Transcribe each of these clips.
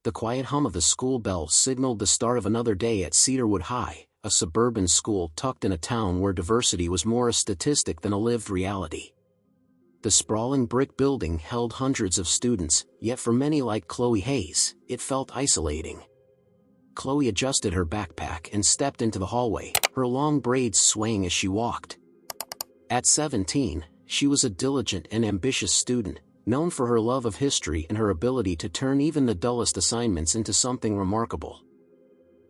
The quiet hum of the school bell signaled the start of another day at Cedarwood High, a suburban school tucked in a town where diversity was more a statistic than a lived reality. The sprawling brick building held hundreds of students, yet for many like Chloe Hayes, it felt isolating. Chloe adjusted her backpack and stepped into the hallway, her long braids swaying as she walked. At 17, she was a diligent and ambitious student, known for her love of history and her ability to turn even the dullest assignments into something remarkable.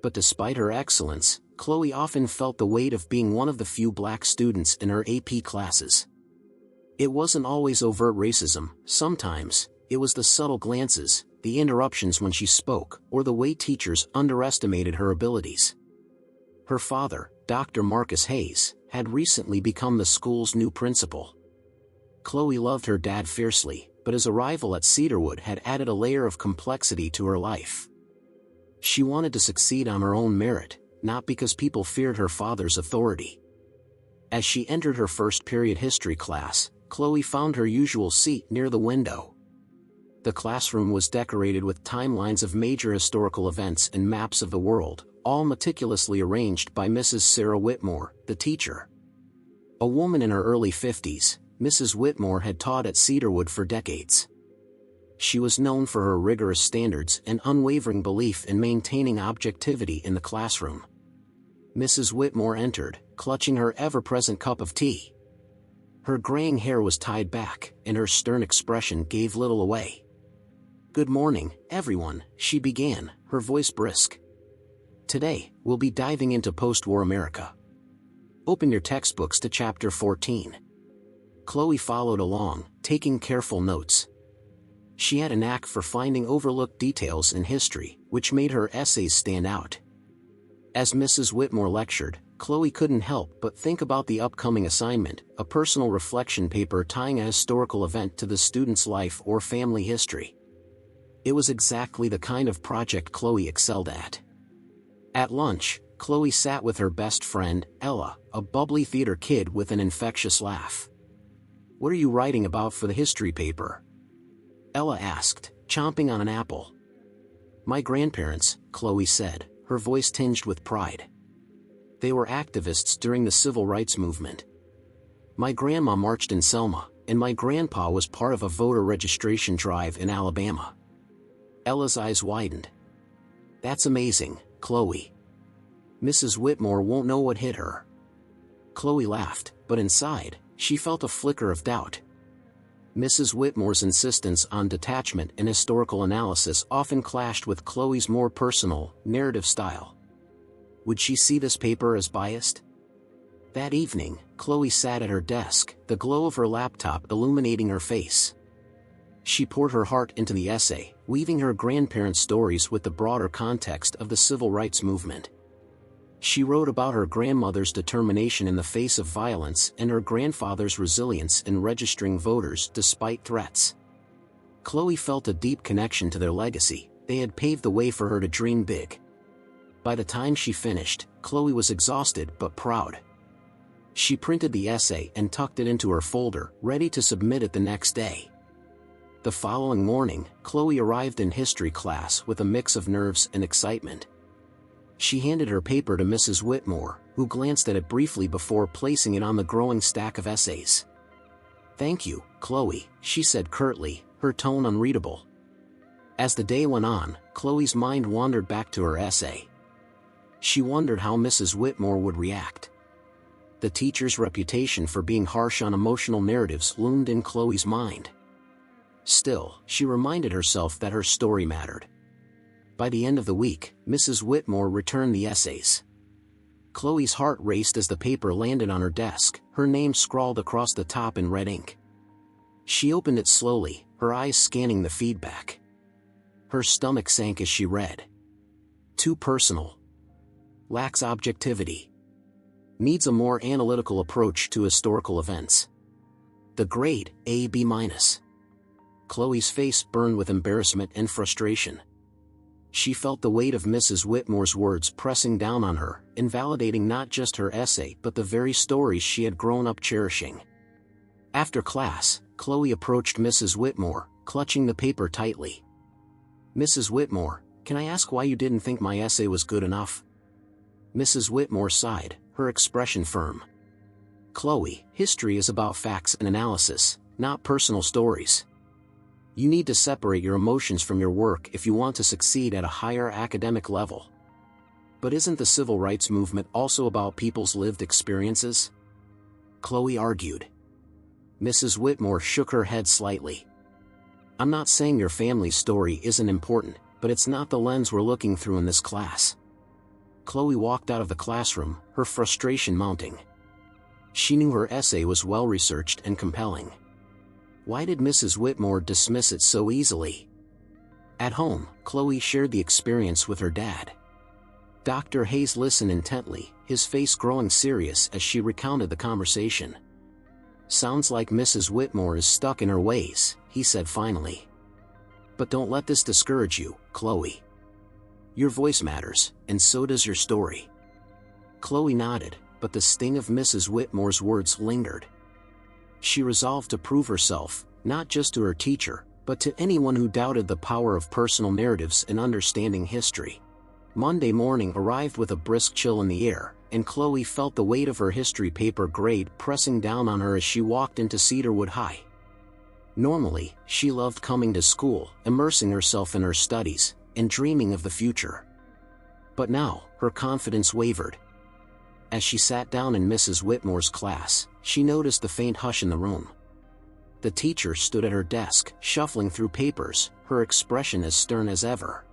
But despite her excellence, Chloe often felt the weight of being one of the few black students in her AP classes. It wasn't always overt racism. Sometimes, it was the subtle glances, the interruptions when she spoke, or the way teachers underestimated her abilities. Her father, Dr. Marcus Hayes, had recently become the school's new principal. Chloe loved her dad fiercely, but his arrival at Cedarwood had added a layer of complexity to her life. She wanted to succeed on her own merit, not because people feared her father's authority. As she entered her first period history class, Chloe found her usual seat near the window. The classroom was decorated with timelines of major historical events and maps of the world, all meticulously arranged by Mrs. Sarah Whitmore, the teacher. A woman in her early 50s, Mrs. Whitmore had taught at Cedarwood for decades. She was known for her rigorous standards and unwavering belief in maintaining objectivity in the classroom. Mrs. Whitmore entered, clutching her ever-present cup of tea. Her graying hair was tied back, and her stern expression gave little away. "Good morning, everyone," she began, her voice brisk. "Today, we'll be diving into post-war America. Open your textbooks to Chapter 14. Chloe followed along, taking careful notes. She had a knack for finding overlooked details in history, which made her essays stand out. As Mrs. Whitmore lectured, Chloe couldn't help but think about the upcoming assignment, a personal reflection paper tying a historical event to the student's life or family history. It was exactly the kind of project Chloe excelled at. At lunch, Chloe sat with her best friend, Ella, a bubbly theater kid with an infectious laugh. "What are you writing about for the history paper?" Ella asked, chomping on an apple. "My grandparents," Chloe said, her voice tinged with pride. "They were activists during the civil rights movement. My grandma marched in Selma, and my grandpa was part of a voter registration drive in Alabama." Ella's eyes widened. "That's amazing, Chloe. Mrs. Whitmore won't know what hit her." Chloe laughed, but inside, she felt a flicker of doubt. Mrs. Whitmore's insistence on detachment and historical analysis often clashed with Chloe's more personal, narrative style. Would she see this paper as biased? That evening, Chloe sat at her desk, the glow of her laptop illuminating her face. She poured her heart into the essay, weaving her grandparents' stories with the broader context of the civil rights movement. She wrote about her grandmother's determination in the face of violence and her grandfather's resilience in registering voters despite threats. Chloe felt a deep connection to their legacy. They had paved the way for her to dream big. By the time she finished, Chloe was exhausted but proud. She printed the essay and tucked it into her folder, ready to submit it the next day. The following morning, Chloe arrived in history class with a mix of nerves and excitement. She handed her paper to Mrs. Whitmore, who glanced at it briefly before placing it on the growing stack of essays. "Thank you, Chloe," she said curtly, her tone unreadable. As the day went on, Chloe's mind wandered back to her essay. She wondered how Mrs. Whitmore would react. The teacher's reputation for being harsh on emotional narratives loomed in Chloe's mind. Still, she reminded herself that her story mattered. By the end of the week, Mrs. Whitmore returned the essays. Chloe's heart raced as the paper landed on her desk, her name scrawled across the top in red ink. She opened it slowly, her eyes scanning the feedback. Her stomach sank as she read. "Too personal. Lacks objectivity. Needs a more analytical approach to historical events. The grade, A B-." Chloe's face burned with embarrassment and frustration. She felt the weight of Mrs. Whitmore's words pressing down on her, invalidating not just her essay but the very stories she had grown up cherishing. After class, Chloe approached Mrs. Whitmore, clutching the paper tightly. Mrs. Whitmore, can I ask why you didn't think my essay was good enough? Mrs. Whitmore sighed, her expression firm. Chloe, history is about facts and analysis, not personal stories. You need to separate your emotions from your work if you want to succeed at a higher academic level. But isn't the civil rights movement also about people's lived experiences? Chloe argued. Mrs. Whitmore shook her head slightly. I'm not saying your family's story isn't important, but it's not the lens we're looking through in this class. Chloe walked out of the classroom, her frustration mounting. She knew her essay was well-researched and compelling. Why did Mrs. Whitmore dismiss it so easily? At home, Chloe shared the experience with her dad. Dr. Hayes listened intently, his face growing serious as she recounted the conversation. Sounds like Mrs. Whitmore is stuck in her ways, he said finally. But don't let this discourage you, Chloe. Your voice matters, and so does your story. Chloe nodded, but the sting of Mrs. Whitmore's words lingered. She resolved to prove herself, not just to her teacher, but to anyone who doubted the power of personal narratives in understanding history. Monday morning arrived with a brisk chill in the air, and Chloe felt the weight of her history paper grade pressing down on her as she walked into Cedarwood High. Normally, she loved coming to school, immersing herself in her studies, and dreaming of the future. But now, her confidence wavered. As she sat down in Mrs. Whitmore's class, she noticed the faint hush in the room. The teacher stood at her desk, shuffling through papers, her expression as stern as ever.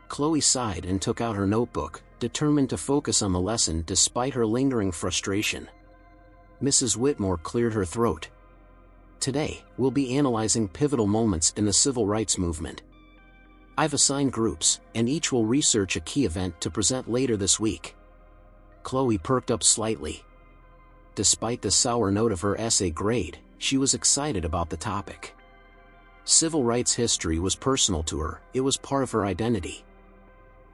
Chloe sighed and took out her notebook, determined to focus on the lesson despite her lingering frustration. Mrs. Whitmore cleared her throat. Today, we'll be analyzing pivotal moments in the civil rights movement. I've assigned groups, and each will research a key event to present later this week. Chloe perked up slightly. Despite the sour note of her essay grade, she was excited about the topic. Civil rights history was personal to her, it was part of her identity.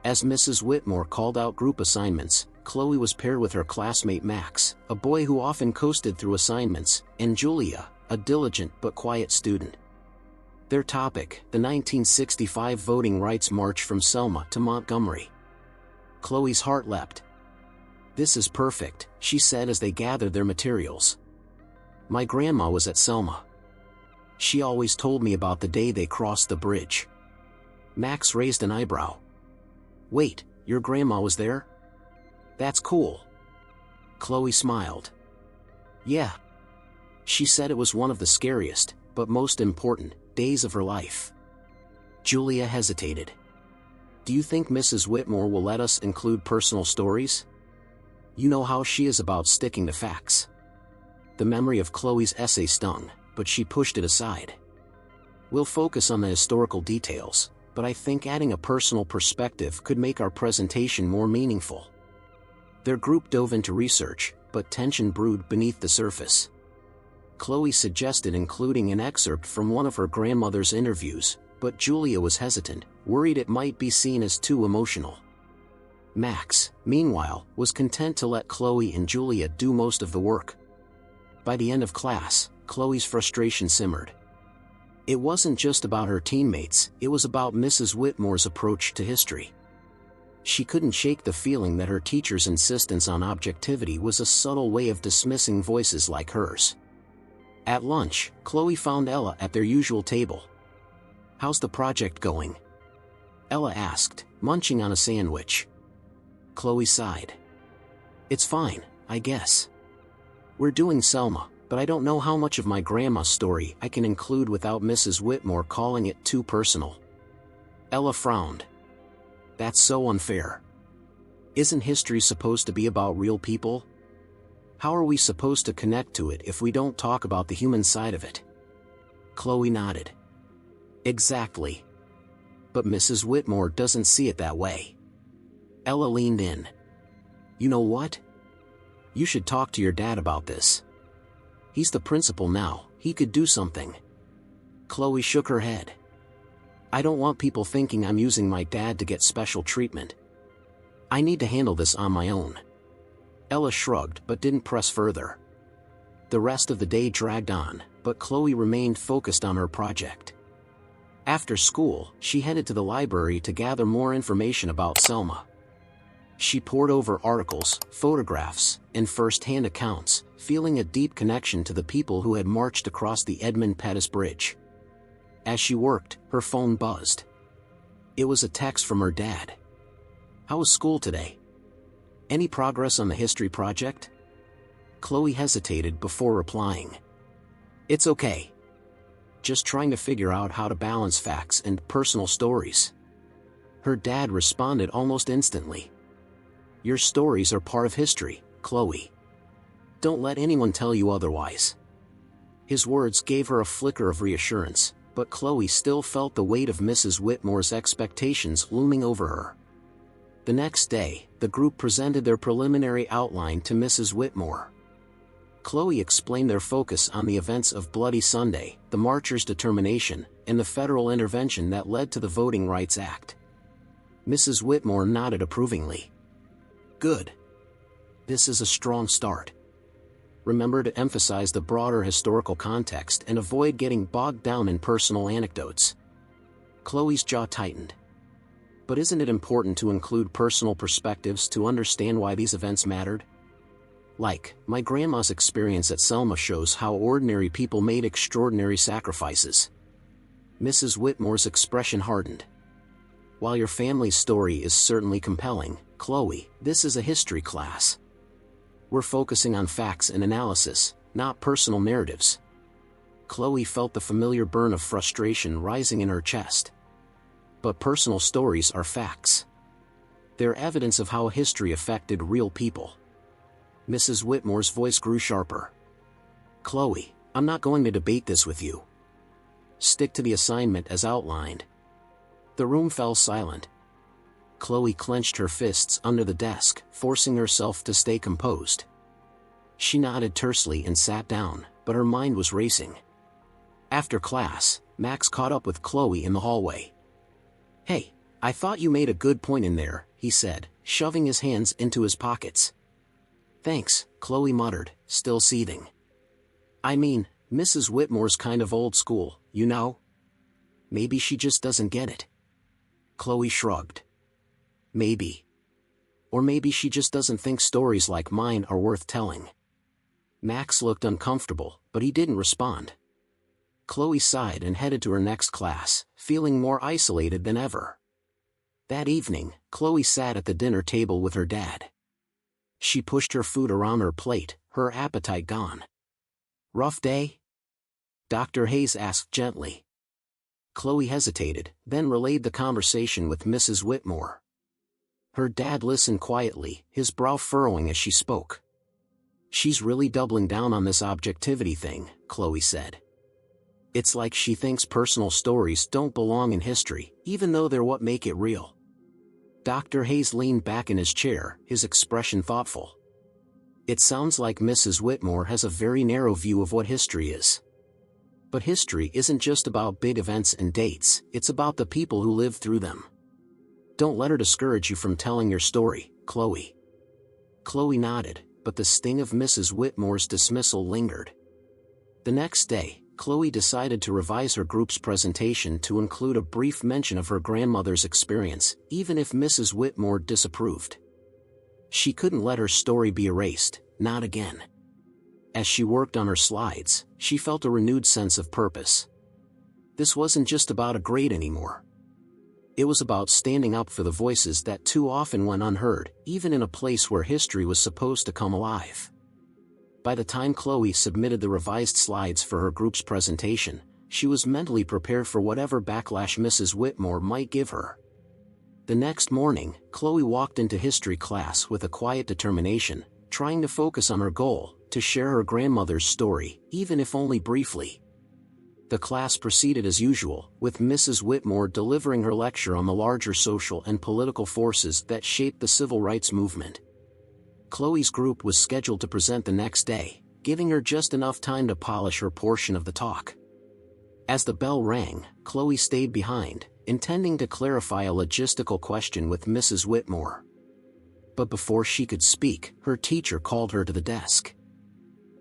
As Mrs. Whitmore called out group assignments, Chloe was paired with her classmate Max, a boy who often coasted through assignments, and Julia, a diligent but quiet student. Their topic, the 1965 Voting Rights March from Selma to Montgomery. Chloe's heart leapt. This is perfect, she said as they gathered their materials. My grandma was at Selma. She always told me about the day they crossed the bridge. Max raised an eyebrow. Wait, your grandma was there? That's cool. Chloe smiled. Yeah. She said it was one of the scariest, but most important, days of her life. Julia hesitated. Do you think Mrs. Whitmore will let us include personal stories? You know how she is about sticking to facts. The memory of Chloe's essay stung, but she pushed it aside. We'll focus on the historical details, but I think adding a personal perspective could make our presentation more meaningful. Their group dove into research, but tension brewed beneath the surface. Chloe suggested including an excerpt from one of her grandmother's interviews, but Julia was hesitant, worried it might be seen as too emotional. Max, meanwhile, was content to let Chloe and Julia do most of the work. By the end of class, Chloe's frustration simmered. It wasn't just about her teammates, it was about Mrs. Whitmore's approach to history. She couldn't shake the feeling that her teacher's insistence on objectivity was a subtle way of dismissing voices like hers. At lunch, Chloe found Ella at their usual table. How's the project going? Ella asked, munching on a sandwich. Chloe sighed. It's fine, I guess. We're doing Selma, but I don't know how much of my grandma's story I can include without Mrs. Whitmore calling it too personal. Ella frowned. That's so unfair. Isn't history supposed to be about real people? How are we supposed to connect to it if we don't talk about the human side of it? Chloe nodded. Exactly. But Mrs. Whitmore doesn't see it that way. Ella leaned in. You know what? You should talk to your dad about this. He's the principal now, he could do something. Chloe shook her head. I don't want people thinking I'm using my dad to get special treatment. I need to handle this on my own. Ella shrugged but didn't press further. The rest of the day dragged on, but Chloe remained focused on her project. After school, she headed to the library to gather more information about Selma. She pored over articles, photographs, and first-hand accounts, feeling a deep connection to the people who had marched across the Edmund Pettus Bridge. As she worked, her phone buzzed. It was a text from her dad. "How was school today? Any progress on the history project?" Chloe hesitated before replying. "It's okay. Just trying to figure out how to balance facts and personal stories." Her dad responded almost instantly. "Your stories are part of history, Chloe. Don't let anyone tell you otherwise." His words gave her a flicker of reassurance, but Chloe still felt the weight of Mrs. Whitmore's expectations looming over her. The next day, the group presented their preliminary outline to Mrs. Whitmore. Chloe explained their focus on the events of Bloody Sunday, the marchers' determination, and the federal intervention that led to the Voting Rights Act. Mrs. Whitmore nodded approvingly. "Good. This is a strong start. Remember to emphasize the broader historical context and avoid getting bogged down in personal anecdotes." Chloe's jaw tightened. "But isn't it important to include personal perspectives to understand why these events mattered? Like, my grandma's experience at Selma shows how ordinary people made extraordinary sacrifices." Mrs. Whitmore's expression hardened. "While your family's story is certainly compelling, Chloe, this is a history class. We're focusing on facts and analysis, not personal narratives." Chloe felt the familiar burn of frustration rising in her chest. "But personal stories are facts. They're evidence of how history affected real people." Mrs. Whitmore's voice grew sharper. "Chloe, I'm not going to debate this with you. Stick to the assignment as outlined." The room fell silent. Chloe clenched her fists under the desk, forcing herself to stay composed. She nodded tersely and sat down, but her mind was racing. After class, Max caught up with Chloe in the hallway. "Hey, I thought you made a good point in there," he said, shoving his hands into his pockets. "Thanks," Chloe muttered, still seething. "I mean, Mrs. Whitmore's kind of old school, you know? Maybe she just doesn't get it." Chloe shrugged. "Maybe. Or maybe she just doesn't think stories like mine are worth telling." Max looked uncomfortable, but he didn't respond. Chloe sighed and headed to her next class, feeling more isolated than ever. That evening, Chloe sat at the dinner table with her dad. She pushed her food around her plate, her appetite gone. "Rough day?" Dr. Hayes asked gently. Chloe hesitated, then relayed the conversation with Mrs. Whitmore. Her dad listened quietly, his brow furrowing as she spoke. "She's really doubling down on this objectivity thing," Chloe said. "It's like she thinks personal stories don't belong in history, even though they're what make it real." Dr. Hayes leaned back in his chair, his expression thoughtful. "It sounds like Mrs. Whitmore has a very narrow view of what history is. But history isn't just about big events and dates, it's about the people who lived through them. Don't let her discourage you from telling your story, Chloe." Chloe nodded, but the sting of Mrs. Whitmore's dismissal lingered. The next day, Chloe decided to revise her group's presentation to include a brief mention of her grandmother's experience, even if Mrs. Whitmore disapproved. She couldn't let her story be erased, not again. As she worked on her slides, she felt a renewed sense of purpose. This wasn't just about a grade anymore. It was about standing up for the voices that too often went unheard, even in a place where history was supposed to come alive. By the time Chloe submitted the revised slides for her group's presentation, she was mentally prepared for whatever backlash Mrs. Whitmore might give her. The next morning, Chloe walked into history class with a quiet determination, trying to focus on her goal, to share her grandmother's story, even if only briefly. The class proceeded as usual, with Mrs. Whitmore delivering her lecture on the larger social and political forces that shaped the civil rights movement. Chloe's group was scheduled to present the next day, giving her just enough time to polish her portion of the talk. As the bell rang, Chloe stayed behind, intending to clarify a logistical question with Mrs. Whitmore. But before she could speak, her teacher called her to the desk.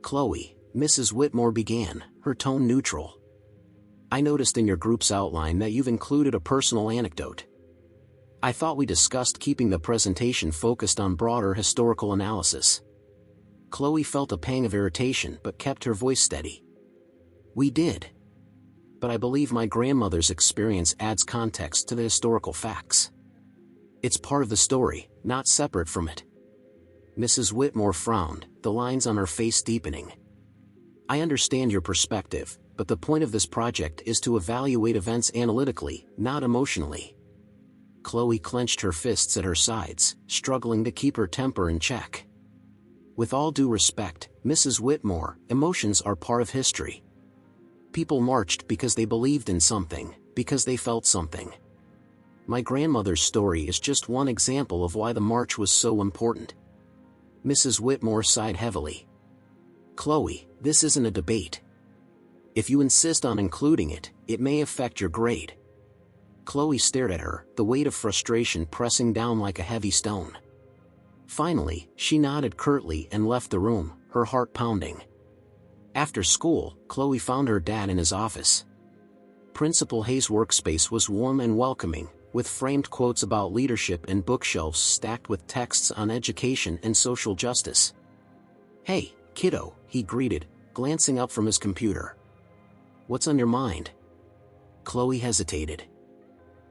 "Chloe," Mrs. Whitmore began, her tone neutral. I noticed in your group's outline that you've included a personal anecdote. I thought we discussed keeping the presentation focused on broader historical analysis. Chloe felt a pang of irritation but kept her voice steady. We did. But I believe my grandmother's experience adds context to the historical facts. It's part of the story, not separate from it. Mrs. Whitmore frowned, the lines on her face deepening. I understand your perspective, but the point of this project is to evaluate events analytically, not emotionally. Chloe clenched her fists at her sides, struggling to keep her temper in check. With all due respect, Mrs. Whitmore, emotions are part of history. People marched because they believed in something, because they felt something. My grandmother's story is just one example of why the march was so important. Mrs. Whitmore sighed heavily. Chloe, this isn't a debate. If you insist on including it, it may affect your grade. Chloe stared at her, the weight of frustration pressing down like a heavy stone. Finally, she nodded curtly and left the room, her heart pounding. After school, Chloe found her dad in his office. Principal Hayes' workspace was warm and welcoming, with framed quotes about leadership and bookshelves stacked with texts on education and social justice. Hey, kiddo, he greeted, glancing up from his computer. What's on your mind? Chloe hesitated.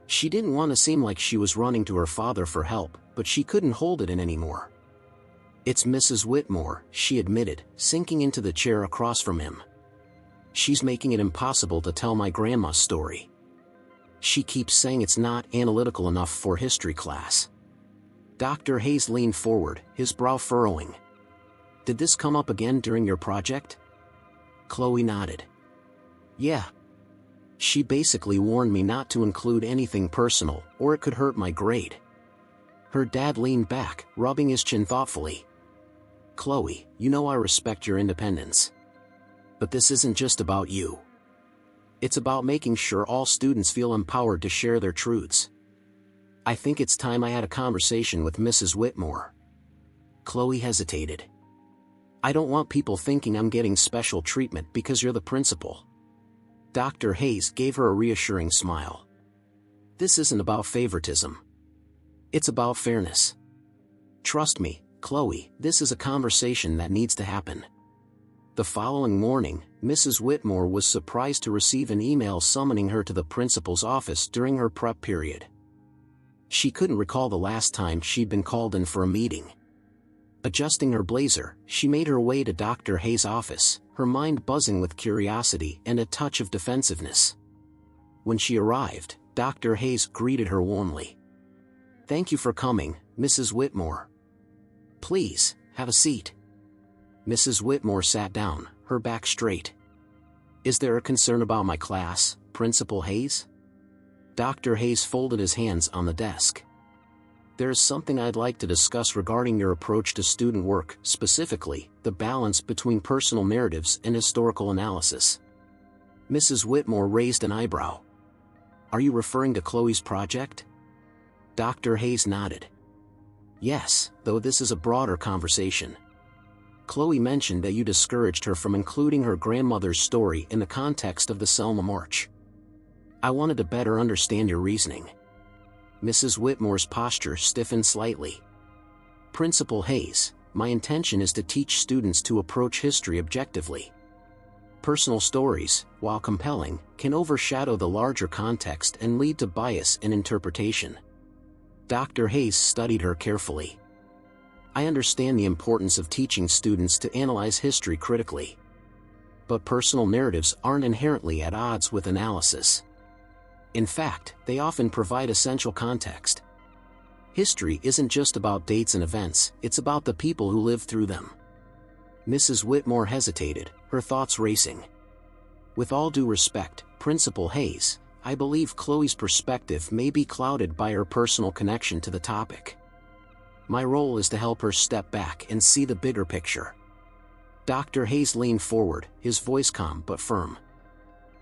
She didn't want to seem like she was running to her father for help, but she couldn't hold it in anymore. It's Mrs. Whitmore, she admitted, sinking into the chair across from him. She's making it impossible to tell my grandma's story. She keeps saying it's not analytical enough for history class. Dr. Hayes leaned forward, his brow furrowing. Did this come up again during your project? Chloe nodded. Yeah. She basically warned me not to include anything personal, or it could hurt my grade. Her dad leaned back, rubbing his chin thoughtfully. Chloe, you know I respect your independence. But this isn't just about you. It's about making sure all students feel empowered to share their truths. I think it's time I had a conversation with Mrs. Whitmore. Chloe hesitated. I don't want people thinking I'm getting special treatment because you're the principal. Dr. Hayes gave her a reassuring smile. This isn't about favoritism. It's about fairness. Trust me, Chloe, this is a conversation that needs to happen. The following morning, Mrs. Whitmore was surprised to receive an email summoning her to the principal's office during her prep period. She couldn't recall the last time she'd been called in for a meeting. Adjusting her blazer, she made her way to Dr. Hayes' office, her mind buzzing with curiosity and a touch of defensiveness. When she arrived, Dr. Hayes greeted her warmly. Thank you for coming, Mrs. Whitmore. Please, have a seat. Mrs. Whitmore sat down, her back straight. Is there a concern about my class, Principal Hayes? Dr. Hayes folded his hands on the desk. There is something I'd like to discuss regarding your approach to student work, specifically, the balance between personal narratives and historical analysis. Mrs. Whitmore raised an eyebrow. Are you referring to Chloe's project? Dr. Hayes nodded. Yes, though this is a broader conversation. Chloe mentioned that you discouraged her from including her grandmother's story in the context of the Selma March. I wanted to better understand your reasoning. Mrs. Whitmore's posture stiffened slightly. Principal Hayes, my intention is to teach students to approach history objectively. Personal stories, while compelling, can overshadow the larger context and lead to bias in interpretation. Dr. Hayes studied her carefully. I understand the importance of teaching students to analyze history critically. But personal narratives aren't inherently at odds with analysis. In fact, they often provide essential context. History isn't just about dates and events, it's about the people who lived through them. Mrs. Whitmore hesitated, her thoughts racing. With all due respect, Principal Hayes, I believe Chloe's perspective may be clouded by her personal connection to the topic. My role is to help her step back and see the bigger picture. Dr. Hayes leaned forward, his voice calm but firm.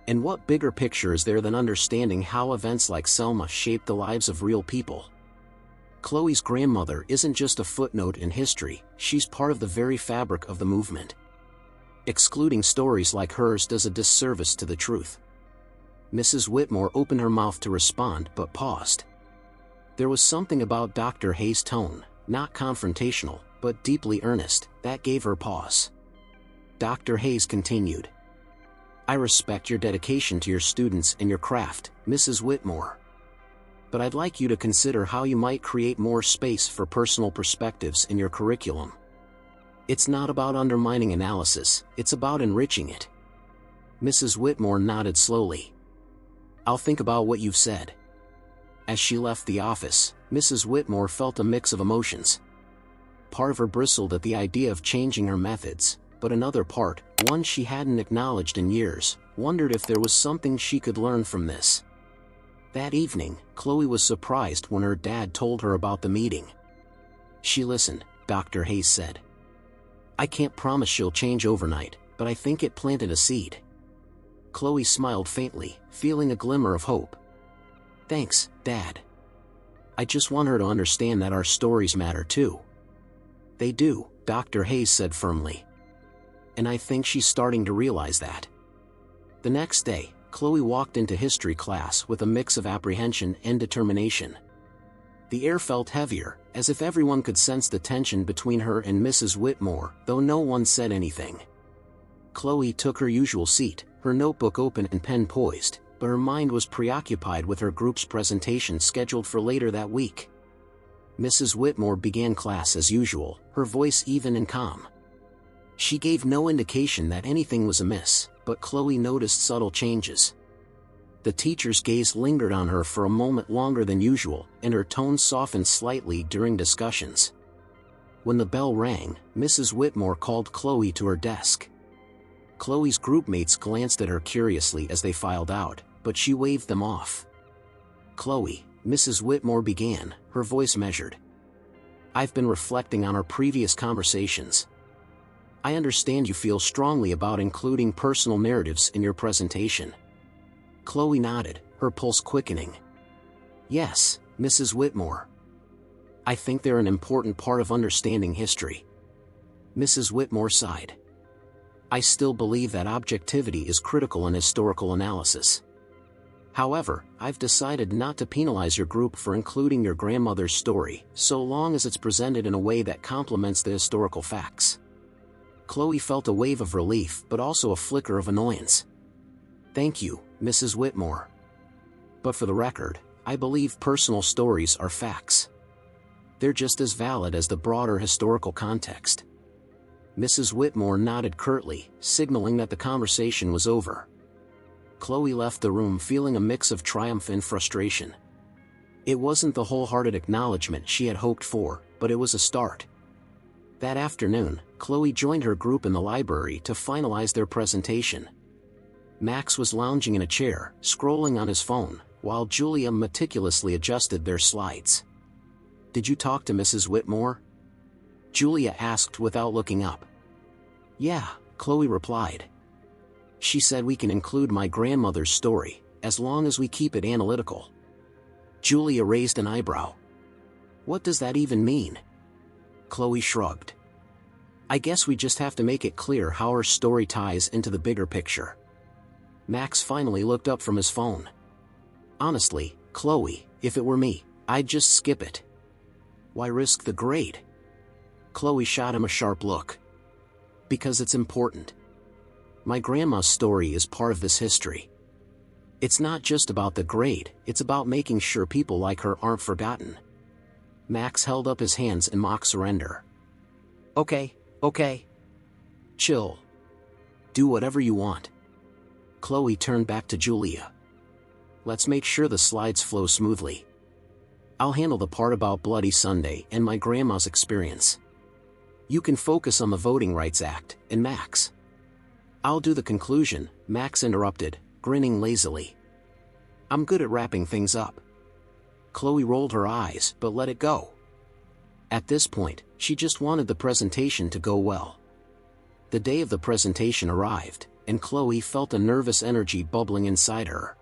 And what bigger picture is there than understanding how events like Selma shaped the lives of real people? Chloe's grandmother isn't just a footnote in history, she's part of the very fabric of the movement. Excluding stories like hers does a disservice to the truth. Mrs. Whitmore opened her mouth to respond but paused. There was something about Dr. Hayes' tone, not confrontational, but deeply earnest, that gave her pause. Dr. Hayes continued. I respect your dedication to your students and your craft, Mrs. Whitmore. But I'd like you to consider how you might create more space for personal perspectives in your curriculum. It's not about undermining analysis, it's about enriching it. Mrs. Whitmore nodded slowly. I'll think about what you've said. As she left the office, Mrs. Whitmore felt a mix of emotions. Part of her bristled at the idea of changing her methods, but another part, one she hadn't acknowledged in years, wondered if there was something she could learn from this. That evening, Chloe was surprised when her dad told her about the meeting. She listened, Dr. Hayes said. I can't promise she'll change overnight, but I think it planted a seed. Chloe smiled faintly, feeling a glimmer of hope. Thanks, Dad. I just want her to understand that our stories matter too. They do, Dr. Hayes said firmly. And I think she's starting to realize that. The next day, Chloe walked into history class with a mix of apprehension and determination. The air felt heavier, as if everyone could sense the tension between her and Mrs. Whitmore, though no one said anything. Chloe took her usual seat, her notebook open and pen poised, but her mind was preoccupied with her group's presentation scheduled for later that week. Mrs. Whitmore began class as usual, her voice even and calm. She gave no indication that anything was amiss, but Chloe noticed subtle changes. The teacher's gaze lingered on her for a moment longer than usual, and her tone softened slightly during discussions. When the bell rang, Mrs. Whitmore called Chloe to her desk. Chloe's groupmates glanced at her curiously as they filed out, but she waved them off. Chloe, Mrs. Whitmore began, her voice measured. I've been reflecting on our previous conversations. I understand you feel strongly about including personal narratives in your presentation. Chloe nodded, her pulse quickening. Yes, Mrs. Whitmore. I think they're an important part of understanding history. Mrs. Whitmore sighed. I still believe that objectivity is critical in historical analysis. However, I've decided not to penalize your group for including your grandmother's story, so long as it's presented in a way that complements the historical facts. Chloe felt a wave of relief but also a flicker of annoyance. Thank you, Mrs. Whitmore. But for the record, I believe personal stories are facts. They're just as valid as the broader historical context. Mrs. Whitmore nodded curtly, signaling that the conversation was over. Chloe left the room feeling a mix of triumph and frustration. It wasn't the wholehearted acknowledgement she had hoped for, but it was a start. That afternoon, Chloe joined her group in the library to finalize their presentation. Max was lounging in a chair, scrolling on his phone, while Julia meticulously adjusted their slides. Did you talk to Mrs. Whitmore? Julia asked without looking up. Yeah, Chloe replied. She said we can include my grandmother's story, as long as we keep it analytical. Julia raised an eyebrow. What does that even mean? Chloe shrugged. I guess we just have to make it clear how her story ties into the bigger picture. Max finally looked up from his phone. Honestly, Chloe, if it were me, I'd just skip it. Why risk the grade? Chloe shot him a sharp look. Because it's important. My grandma's story is part of this history. It's not just about the grade, it's about making sure people like her aren't forgotten. Max held up his hands in mock surrender. Okay. Chill. Do whatever you want. Chloe turned back to Julia. Let's make sure the slides flow smoothly. I'll handle the part about Bloody Sunday and my grandma's experience. You can focus on the Voting Rights Act, and Max. I'll do the conclusion, Max interrupted, grinning lazily. I'm good at wrapping things up. Chloe rolled her eyes but let it go. At this point, she just wanted the presentation to go well. The day of the presentation arrived, and Chloe felt a nervous energy bubbling inside her.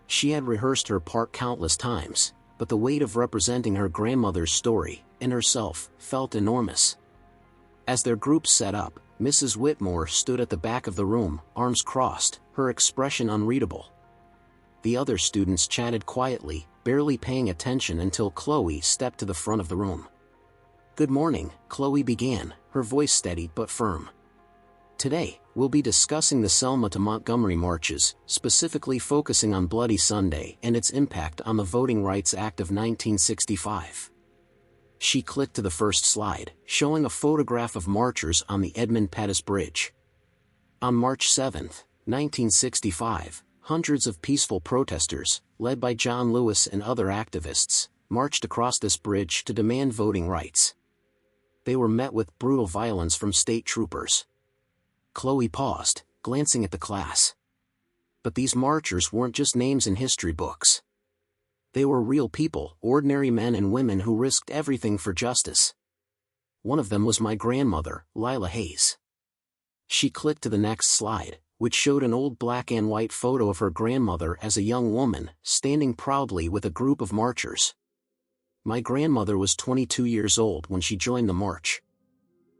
She had rehearsed her part countless times, but the weight of representing her grandmother's story, and herself, felt enormous. As their group set up, Mrs. Whitmore stood at the back of the room, arms crossed, her expression unreadable. The other students chatted quietly, barely paying attention until Chloe stepped to the front of the room. "Good morning," Chloe began, her voice steady but firm. "Today, we'll be discussing the Selma to Montgomery marches, specifically focusing on Bloody Sunday and its impact on the Voting Rights Act of 1965. She clicked to the first slide, showing a photograph of marchers on the Edmund Pettus Bridge. On March 7, 1965, hundreds of peaceful protesters, led by John Lewis and other activists, marched across this bridge to demand voting rights. They were met with brutal violence from state troopers. Chloe paused, glancing at the class. But these marchers weren't just names in history books. They were real people, ordinary men and women who risked everything for justice. One of them was my grandmother, Lila Hayes. She clicked to the next slide, which showed an old black and white photo of her grandmother as a young woman, standing proudly with a group of marchers. My grandmother was 22 years old when she joined the march.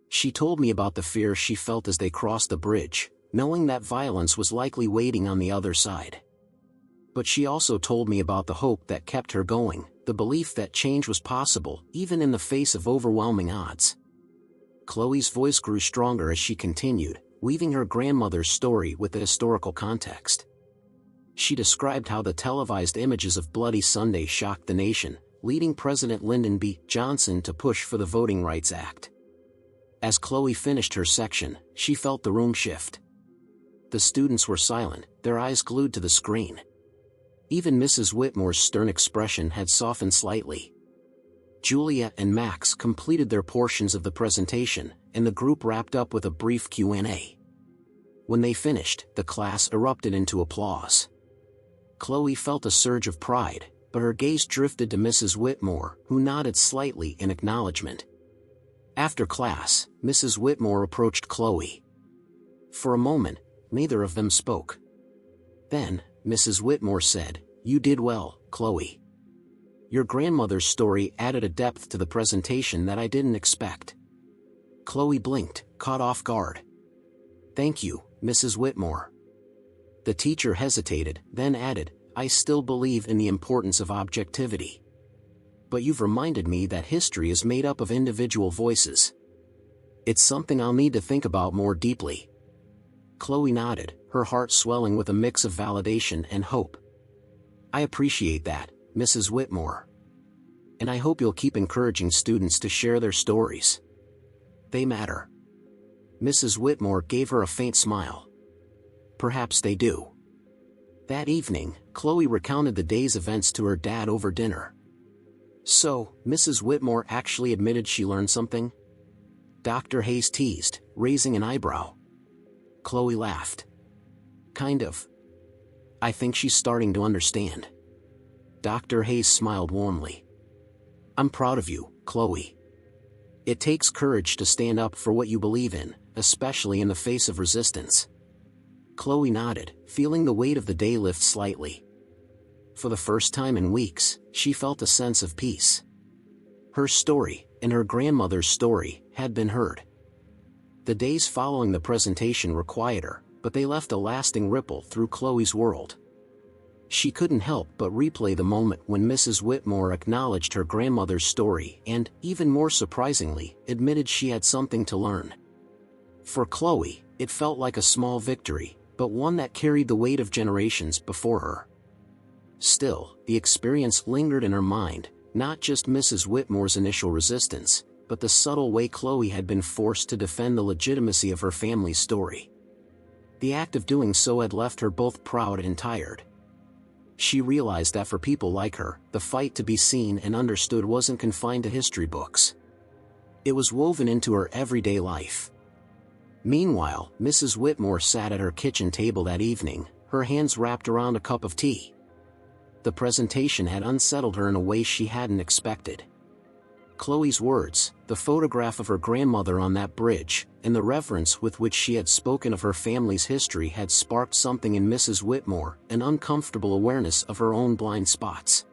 She told me about the fear she felt as they crossed the bridge, knowing that violence was likely waiting on the other side. But she also told me about the hope that kept her going, the belief that change was possible, even in the face of overwhelming odds. Chloe's voice grew stronger as she continued, weaving her grandmother's story with the historical context. She described how the televised images of Bloody Sunday shocked the nation, leading President Lyndon B. Johnson to push for the Voting Rights Act. As Chloe finished her section, she felt the room shift. The students were silent, their eyes glued to the screen. Even Mrs. Whitmore's stern expression had softened slightly. Julia and Max completed their portions of the presentation, and the group wrapped up with a brief Q&A. When they finished, the class erupted into applause. Chloe felt a surge of pride, but her gaze drifted to Mrs. Whitmore, who nodded slightly in acknowledgement. After class, Mrs. Whitmore approached Chloe. For a moment, neither of them spoke. Then, Mrs. Whitmore said, "You did well, Chloe. Your grandmother's story added a depth to the presentation that I didn't expect." Chloe blinked, caught off guard. "Thank you, Mrs. Whitmore." The teacher hesitated, then added, "I still believe in the importance of objectivity. But you've reminded me that history is made up of individual voices. It's something I'll need to think about more deeply." Chloe nodded, her heart swelling with a mix of validation and hope. "I appreciate that, Mrs. Whitmore. And I hope you'll keep encouraging students to share their stories. They matter." Mrs. Whitmore gave her a faint smile. "Perhaps they do." That evening, Chloe recounted the day's events to her dad over dinner. "So, Mrs. Whitmore actually admitted she learned something?" Dr. Hayes teased, raising an eyebrow. Chloe laughed. "Kind of. I think she's starting to understand." Dr. Hayes smiled warmly. "I'm proud of you, Chloe. It takes courage to stand up for what you believe in, especially in the face of resistance." Chloe nodded, feeling the weight of the day lift slightly. For the first time in weeks, she felt a sense of peace. Her story, and her grandmother's story, had been heard. The days following the presentation were quieter, but they left a lasting ripple through Chloe's world. She couldn't help but replay the moment when Mrs. Whitmore acknowledged her grandmother's story and, even more surprisingly, admitted she had something to learn. For Chloe, it felt like a small victory, but one that carried the weight of generations before her. Still, the experience lingered in her mind, not just Mrs. Whitmore's initial resistance, but the subtle way Chloe had been forced to defend the legitimacy of her family's story. The act of doing so had left her both proud and tired. She realized that for people like her, the fight to be seen and understood wasn't confined to history books. It was woven into her everyday life. Meanwhile, Mrs. Whitmore sat at her kitchen table that evening, her hands wrapped around a cup of tea. The presentation had unsettled her in a way she hadn't expected. Chloe's words, the photograph of her grandmother on that bridge, and the reverence with which she had spoken of her family's history had sparked something in Mrs. Whitmore, an uncomfortable awareness of her own blind spots.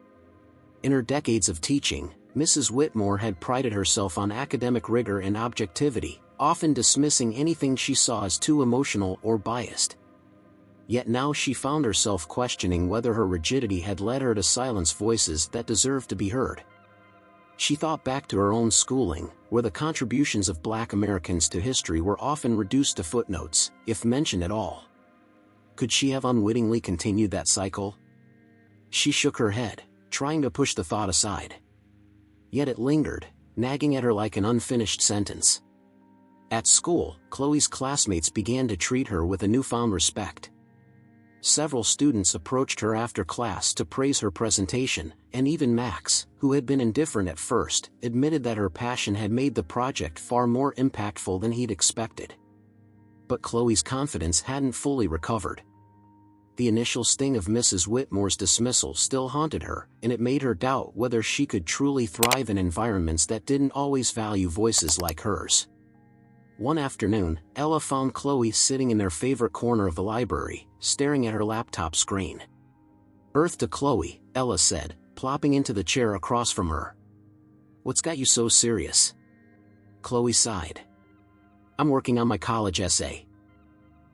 In her decades of teaching, Mrs. Whitmore had prided herself on academic rigor and objectivity, often dismissing anything she saw as too emotional or biased. Yet now she found herself questioning whether her rigidity had led her to silence voices that deserved to be heard. She thought back to her own schooling, where the contributions of Black Americans to history were often reduced to footnotes, if mentioned at all. Could she have unwittingly continued that cycle? She shook her head, trying to push the thought aside. Yet it lingered, nagging at her like an unfinished sentence. At school, Chloe's classmates began to treat her with a newfound respect. Several students approached her after class to praise her presentation, and even Max, who had been indifferent at first, admitted that her passion had made the project far more impactful than he'd expected. But Chloe's confidence hadn't fully recovered. The initial sting of Mrs. Whitmore's dismissal still haunted her, and it made her doubt whether she could truly thrive in environments that didn't always value voices like hers. One afternoon, Ella found Chloe sitting in their favorite corner of the library, staring at her laptop screen. "Earth to Chloe," Ella said, plopping into the chair across from her. "What's got you so serious?" Chloe sighed. "I'm working on my college essay.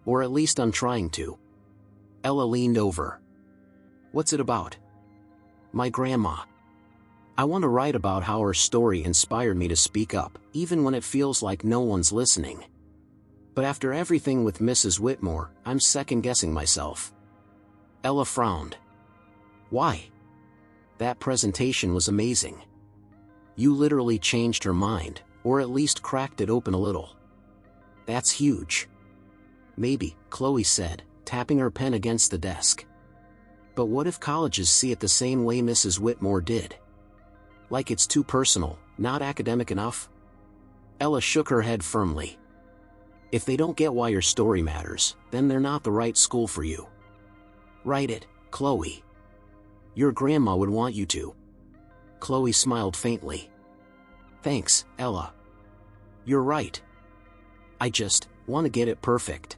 Or at least I'm trying to." Ella leaned over. "What's it about?" "My grandma. I want to write about how her story inspired me to speak up, even when it feels like no one's listening. But after everything with Mrs. Whitmore, I'm second-guessing myself." Ella frowned. "Why?" "That presentation was amazing. You literally changed her mind, or at least cracked it open a little." "That's huge." "Maybe," Chloe said, tapping her pen against the desk. "But what if colleges see it the same way Mrs. Whitmore did? Like it's too personal, not academic enough?" Ella shook her head firmly. "If they don't get why your story matters, then they're not the right school for you. Write it, Chloe. Your grandma would want you to." Chloe smiled faintly. "Thanks, Ella. You're right. I just want to get it perfect."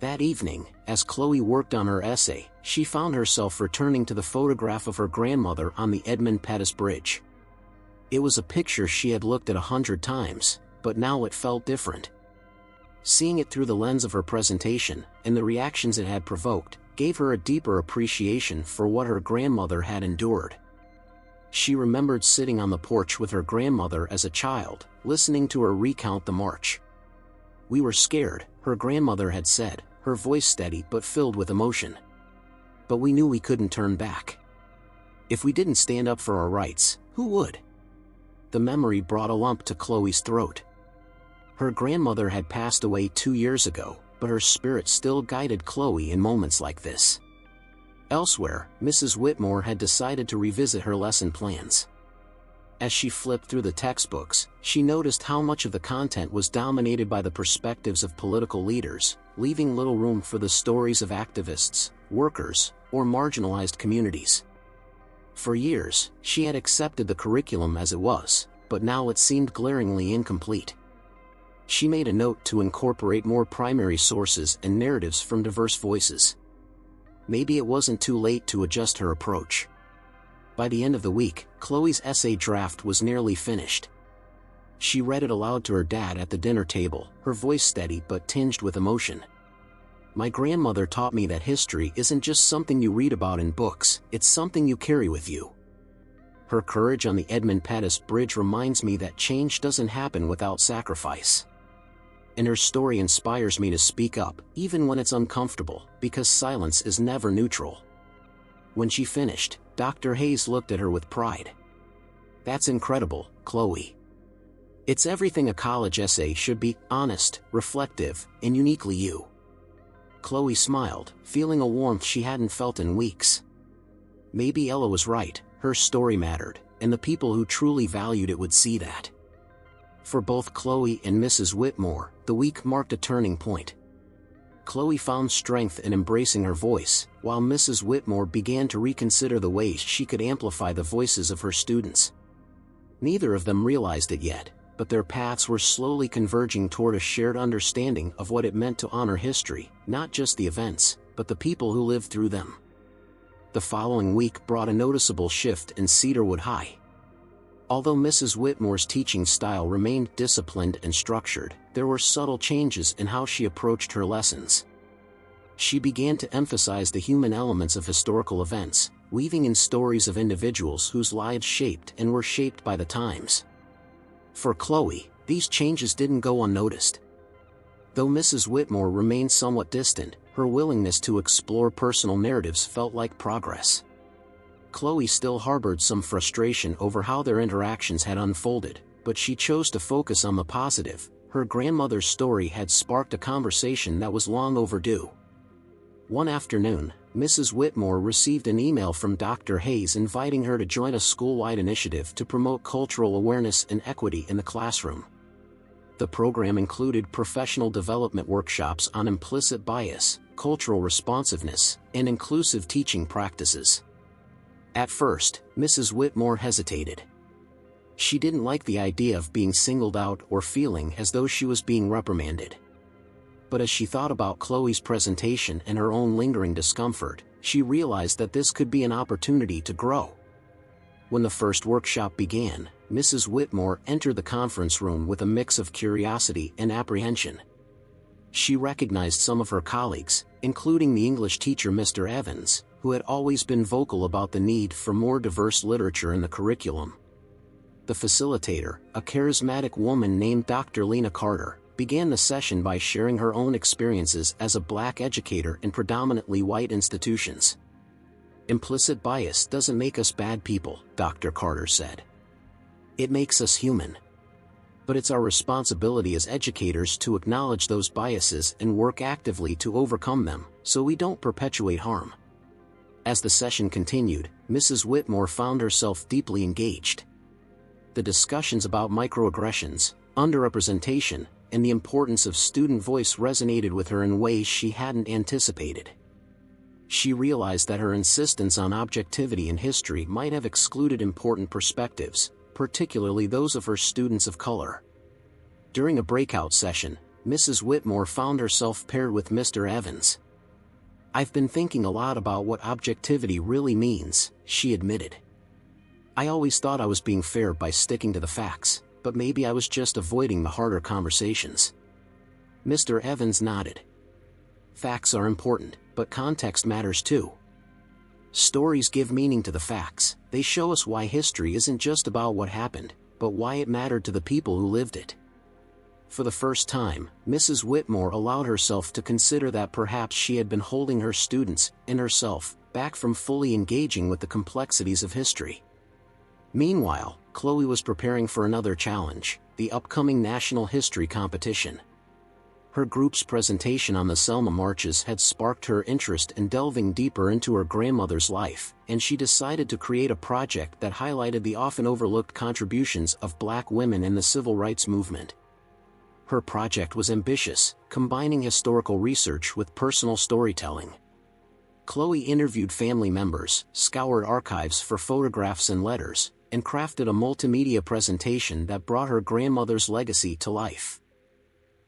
That evening, as Chloe worked on her essay, she found herself returning to the photograph of her grandmother on the Edmund Pettus Bridge. It was a picture she had looked at 100 times, but now it felt different. Seeing it through the lens of her presentation, and the reactions it had provoked, gave her a deeper appreciation for what her grandmother had endured. She remembered sitting on the porch with her grandmother as a child, listening to her recount the march. "We were scared," her grandmother had said, her voice steady but filled with emotion. "But we knew we couldn't turn back. If we didn't stand up for our rights, who would?" The memory brought a lump to Chloe's throat. Her grandmother had passed away 2 years ago, but her spirit still guided Chloe in moments like this. Elsewhere, Mrs. Whitmore had decided to revisit her lesson plans. As she flipped through the textbooks, she noticed how much of the content was dominated by the perspectives of political leaders, leaving little room for the stories of activists, workers, or marginalized communities. For years, she had accepted the curriculum as it was, but now it seemed glaringly incomplete. She made a note to incorporate more primary sources and narratives from diverse voices. Maybe it wasn't too late to adjust her approach. By the end of the week, Chloe's essay draft was nearly finished. She read it aloud to her dad at the dinner table, her voice steady but tinged with emotion. "My grandmother taught me that history isn't just something you read about in books, it's something you carry with you. Her courage on the Edmund Pettus Bridge reminds me that change doesn't happen without sacrifice. And her story inspires me to speak up, even when it's uncomfortable, because silence is never neutral." When she finished, Dr. Hayes looked at her with pride. "That's incredible, Chloe. It's everything a college essay should be: honest, reflective, and uniquely you." Chloe smiled, feeling a warmth she hadn't felt in weeks. Maybe Ella was right, her story mattered, and the people who truly valued it would see that. For both Chloe and Mrs. Whitmore, the week marked a turning point. Chloe found strength in embracing her voice, while Mrs. Whitmore began to reconsider the ways she could amplify the voices of her students. Neither of them realized it yet, but their paths were slowly converging toward a shared understanding of what it meant to honor history, not just the events, but the people who lived through them. The following week brought a noticeable shift in Cedarwood High. Although Mrs. Whitmore's teaching style remained disciplined and structured, there were subtle changes in how she approached her lessons. She began to emphasize the human elements of historical events, weaving in stories of individuals whose lives shaped and were shaped by the times. For Chloe, these changes didn't go unnoticed. Though Mrs. Whitmore remained somewhat distant, her willingness to explore personal narratives felt like progress. Chloe still harbored some frustration over how their interactions had unfolded, but she chose to focus on the positive. Her grandmother's story had sparked a conversation that was long overdue. One afternoon, Mrs. Whitmore received an email from Dr. Hayes inviting her to join a school-wide initiative to promote cultural awareness and equity in the classroom. The program included professional development workshops on implicit bias, cultural responsiveness, and inclusive teaching practices. At first, Mrs. Whitmore hesitated. She didn't like the idea of being singled out or feeling as though she was being reprimanded. But as she thought about Chloe's presentation and her own lingering discomfort, she realized that this could be an opportunity to grow. When the first workshop began, Mrs. Whitmore entered the conference room with a mix of curiosity and apprehension. She recognized some of her colleagues, including the English teacher Mr. Evans, who had always been vocal about the need for more diverse literature in the curriculum. The facilitator, a charismatic woman named Dr. Lena Carter, began the session by sharing her own experiences as a Black educator in predominantly white institutions. "Implicit bias doesn't make us bad people," Dr. Carter said. "It makes us human. But it's our responsibility as educators to acknowledge those biases and work actively to overcome them, so we don't perpetuate harm." As the session continued, Mrs. Whitmore found herself deeply engaged. The discussions about microaggressions, underrepresentation, and the importance of student voice resonated with her in ways she hadn't anticipated. She realized that her insistence on objectivity in history might have excluded important perspectives, particularly those of her students of color. During a breakout session, Mrs. Whitmore found herself paired with Mr. Evans. "I've been thinking a lot about what objectivity really means," she admitted. "I always thought I was being fair by sticking to the facts, but maybe I was just avoiding the harder conversations." Mr. Evans nodded. "Facts are important, but context matters too. Stories give meaning to the facts. They show us why history isn't just about what happened, but why it mattered to the people who lived it." For the first time, Mrs. Whitmore allowed herself to consider that perhaps she had been holding her students, and herself, back from fully engaging with the complexities of history. Meanwhile, Chloe was preparing for another challenge, the upcoming National History Competition. Her group's presentation on the Selma marches had sparked her interest in delving deeper into her grandmother's life, and she decided to create a project that highlighted the often overlooked contributions of Black women in the civil rights movement. Her project was ambitious, combining historical research with personal storytelling. Chloe interviewed family members, scoured archives for photographs and letters, and crafted a multimedia presentation that brought her grandmother's legacy to life.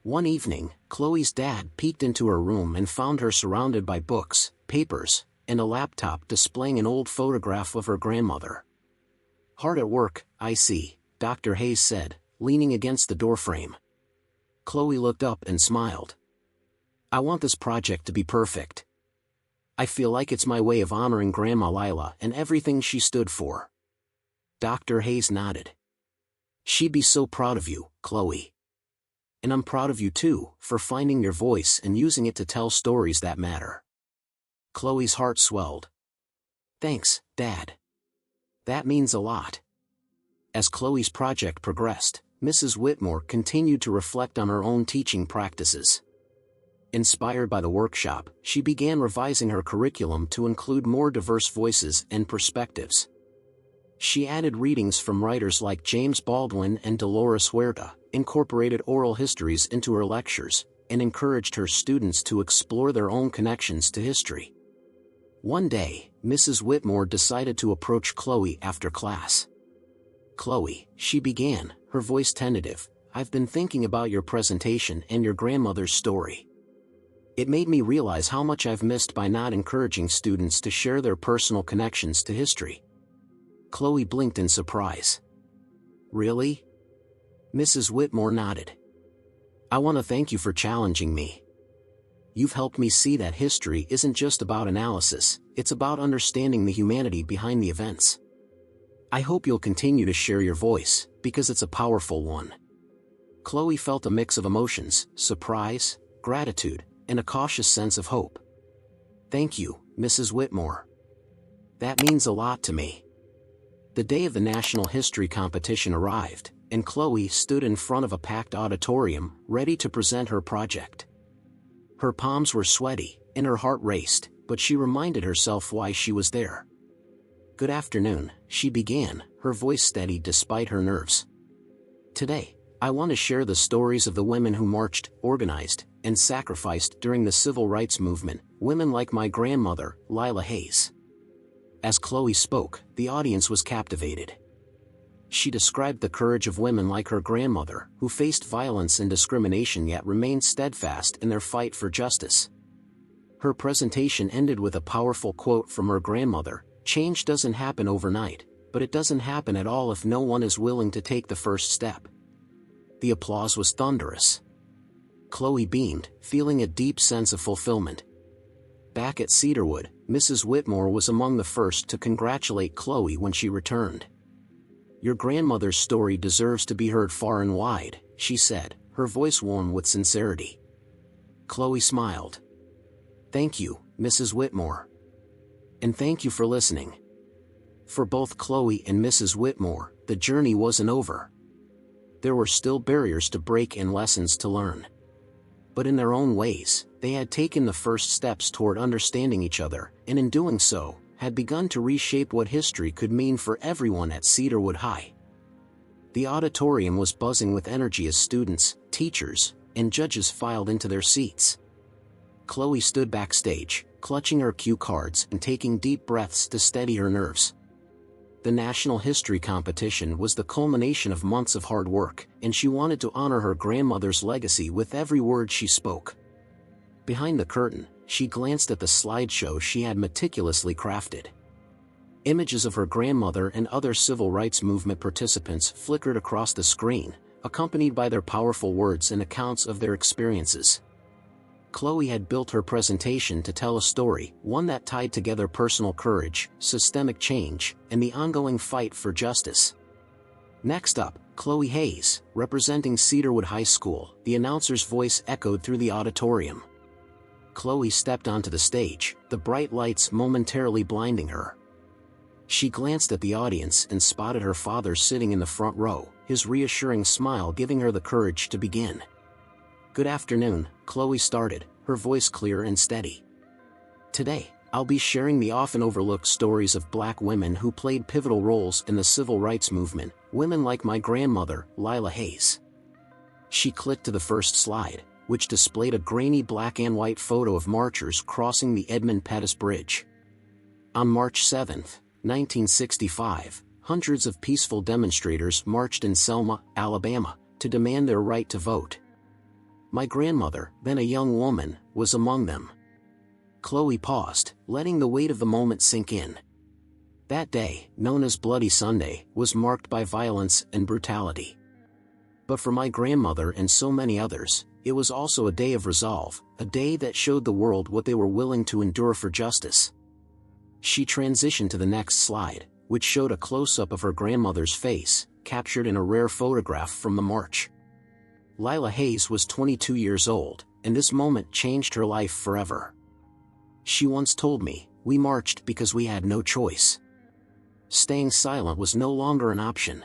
One evening, Chloe's dad peeked into her room and found her surrounded by books, papers, and a laptop displaying an old photograph of her grandmother. "Hard at work, I see," Dr. Hayes said, leaning against the doorframe. Chloe looked up and smiled. "I want this project to be perfect. I feel like it's my way of honoring Grandma Lila and everything she stood for." Dr. Hayes nodded. "She'd be so proud of you, Chloe. And I'm proud of you too, for finding your voice and using it to tell stories that matter." Chloe's heart swelled. "Thanks, Dad. That means a lot." As Chloe's project progressed, Mrs. Whitmore continued to reflect on her own teaching practices. Inspired by the workshop, she began revising her curriculum to include more diverse voices and perspectives. She added readings from writers like James Baldwin and Dolores Huerta, incorporated oral histories into her lectures, and encouraged her students to explore their own connections to history. One day, Mrs. Whitmore decided to approach Chloe after class. "Chloe," she began, her voice tentative, "I've been thinking about your presentation and your grandmother's story. It made me realize how much I've missed by not encouraging students to share their personal connections to history." Chloe blinked in surprise. "Really?" Mrs. Whitmore nodded. "I want to thank you for challenging me. you've helped me see that history isn't just about analysis, it's about understanding the humanity behind the events. I hope you'll continue to share your voice, because it's a powerful one." Chloe felt a mix of emotions: surprise, gratitude, and a cautious sense of hope. "Thank you, Mrs. Whitmore. That means a lot to me." The day of the National History Competition arrived, and Chloe stood in front of a packed auditorium, ready to present her project. Her palms were sweaty, and her heart raced, but she reminded herself why she was there. "Good afternoon," she began, her voice steady despite her nerves. "Today, I want to share the stories of the women who marched, organized, and sacrificed during the civil rights movement, women like my grandmother, Lila Hayes." As Chloe spoke, the audience was captivated. She described the courage of women like her grandmother, who faced violence and discrimination yet remained steadfast in their fight for justice. Her presentation ended with a powerful quote from her grandmother: "Change doesn't happen overnight, but it doesn't happen at all if no one is willing to take the first step." The applause was thunderous. Chloe beamed, feeling a deep sense of fulfillment. Back at Cedarwood, Mrs. Whitmore was among the first to congratulate Chloe when she returned. "Your grandmother's story deserves to be heard far and wide," she said, her voice warm with sincerity. Chloe smiled. "Thank you, Mrs. Whitmore. And thank you for listening." For both Chloe and Mrs. Whitmore, the journey wasn't over. There were still barriers to break and lessons to learn. But in their own ways, they had taken the first steps toward understanding each other, and in doing so, had begun to reshape what history could mean for everyone at Cedarwood High. The auditorium was buzzing with energy as students, teachers, and judges filed into their seats. Chloe stood backstage, clutching her cue cards and taking deep breaths to steady her nerves. The National History Competition was the culmination of months of hard work, and she wanted to honor her grandmother's legacy with every word she spoke. Behind the curtain, she glanced at the slideshow she had meticulously crafted. Images of her grandmother and other civil rights movement participants flickered across the screen, accompanied by their powerful words and accounts of their experiences. Chloe had built her presentation to tell a story, one that tied together personal courage, systemic change, and the ongoing fight for justice. Next up, Chloe Hayes, representing Cedarwood High School, the announcer's voice echoed through the auditorium. Chloe stepped onto the stage, the bright lights momentarily blinding her. She glanced at the audience and spotted her father sitting in the front row, his reassuring smile giving her the courage to begin. "Good afternoon," Chloe started, her voice clear and steady. "Today, I'll be sharing the often overlooked stories of Black women who played pivotal roles in the civil rights movement, women like my grandmother, Lila Hayes." She clicked to the first slide, which displayed a grainy black and white photo of marchers crossing the Edmund Pettus Bridge. On March 7, 1965, hundreds of peaceful demonstrators marched in Selma, Alabama, to demand their right to vote. My grandmother, then a young woman, was among them. Chloe paused, letting the weight of the moment sink in. That day, known as Bloody Sunday, was marked by violence and brutality. But for my grandmother and so many others, it was also a day of resolve, a day that showed the world what they were willing to endure for justice. She transitioned to the next slide, which showed a close-up of her grandmother's face, captured in a rare photograph from the march. Lila Hayes was 22 years old, and this moment changed her life forever. She once told me, "We marched because we had no choice." Staying silent was no longer an option.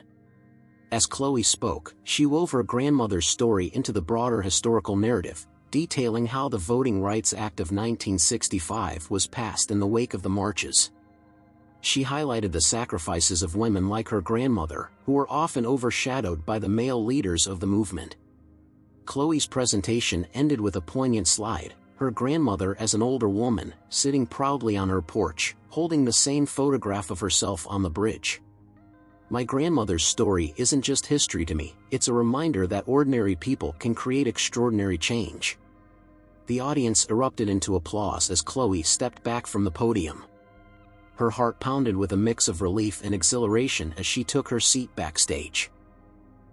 As Chloe spoke, she wove her grandmother's story into the broader historical narrative, detailing how the Voting Rights Act of 1965 was passed in the wake of the marches. She highlighted the sacrifices of women like her grandmother, who were often overshadowed by the male leaders of the movement. Chloe's presentation ended with a poignant slide, her grandmother as an older woman, sitting proudly on her porch, holding the same photograph of herself on the bridge. My grandmother's story isn't just history to me, it's a reminder that ordinary people can create extraordinary change. The audience erupted into applause as Chloe stepped back from the podium. Her heart pounded with a mix of relief and exhilaration as she took her seat backstage.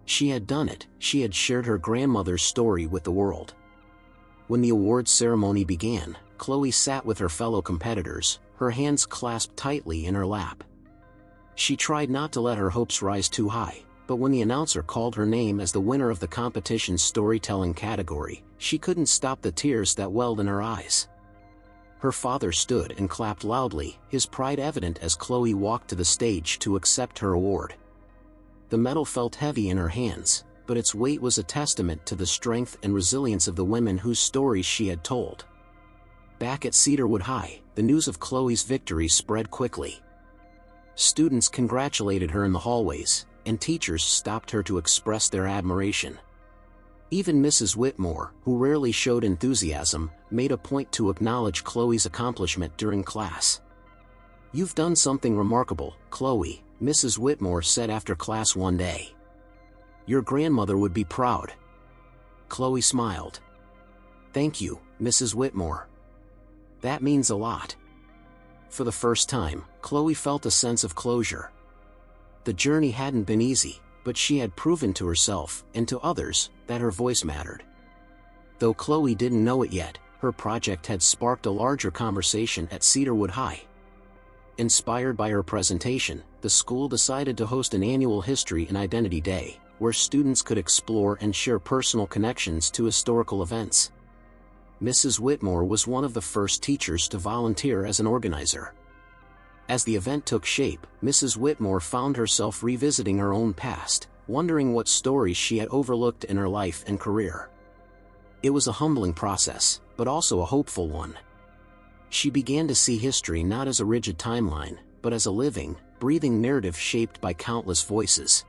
She had done it, she had shared her grandmother's story with the world. When the awards ceremony began, Chloe sat with her fellow competitors, her hands clasped tightly in her lap. She tried not to let her hopes rise too high, but when the announcer called her name as the winner of the competition's storytelling category, she couldn't stop the tears that welled in her eyes. Her father stood and clapped loudly, his pride evident as Chloe walked to the stage to accept her award. The medal felt heavy in her hands, but its weight was a testament to the strength and resilience of the women whose stories she had told. Back at Cedarwood High, the news of Chloe's victory spread quickly. Students congratulated her in the hallways, and teachers stopped her to express their admiration. Even Mrs. Whitmore, who rarely showed enthusiasm, made a point to acknowledge Chloe's accomplishment during class. "You've done something remarkable, Chloe," Mrs. Whitmore said after class one day. "Your grandmother would be proud." Chloe smiled. "Thank you, Mrs. Whitmore. That means a lot." For the first time, Chloe felt a sense of closure. The journey hadn't been easy, but she had proven to herself, and to others, that her voice mattered. Though Chloe didn't know it yet, her project had sparked a larger conversation at Cedarwood High. Inspired by her presentation, the school decided to host an annual History and Identity Day, where students could explore and share personal connections to historical events. Mrs. Whitmore was one of the first teachers to volunteer as an organizer. As the event took shape, Mrs. Whitmore found herself revisiting her own past, wondering what stories she had overlooked in her life and career. It was a humbling process, but also a hopeful one. She began to see history not as a rigid timeline, but as a living, breathing narrative shaped by countless voices.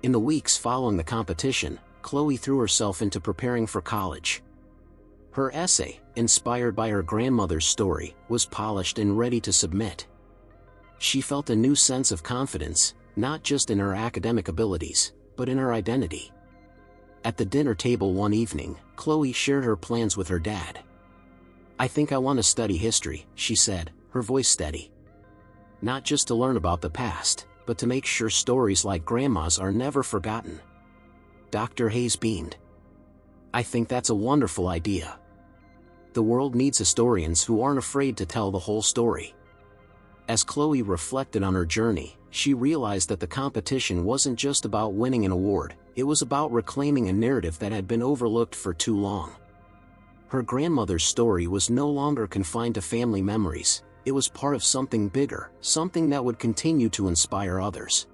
In the weeks following the competition, Chloe threw herself into preparing for college. Her essay, inspired by her grandmother's story, was polished and ready to submit. She felt a new sense of confidence, not just in her academic abilities, but in her identity. At the dinner table one evening, Chloe shared her plans with her dad. "I think I want to study history," she said, her voice steady. "Not just to learn about the past, but to make sure stories like Grandma's are never forgotten." Dr. Hayes beamed. "I think that's a wonderful idea. The world needs historians who aren't afraid to tell the whole story." As Chloe reflected on her journey, she realized that the competition wasn't just about winning an award, it was about reclaiming a narrative that had been overlooked for too long. Her grandmother's story was no longer confined to family memories, it was part of something bigger, something that would continue to inspire others.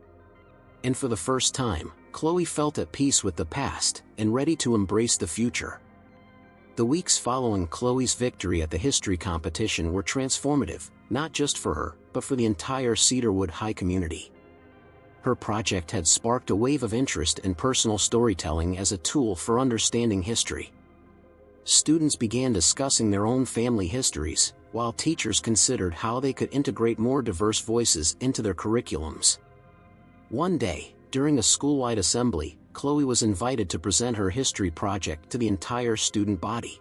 And for the first time, Chloe felt at peace with the past, and ready to embrace the future. The weeks following Chloe's victory at the history competition were transformative, not just for her, but for the entire Cedarwood High community. Her project had sparked a wave of interest in personal storytelling as a tool for understanding history. Students began discussing their own family histories, while teachers considered how they could integrate more diverse voices into their curriculums. One day, during a school-wide assembly, Chloe was invited to present her history project to the entire student body.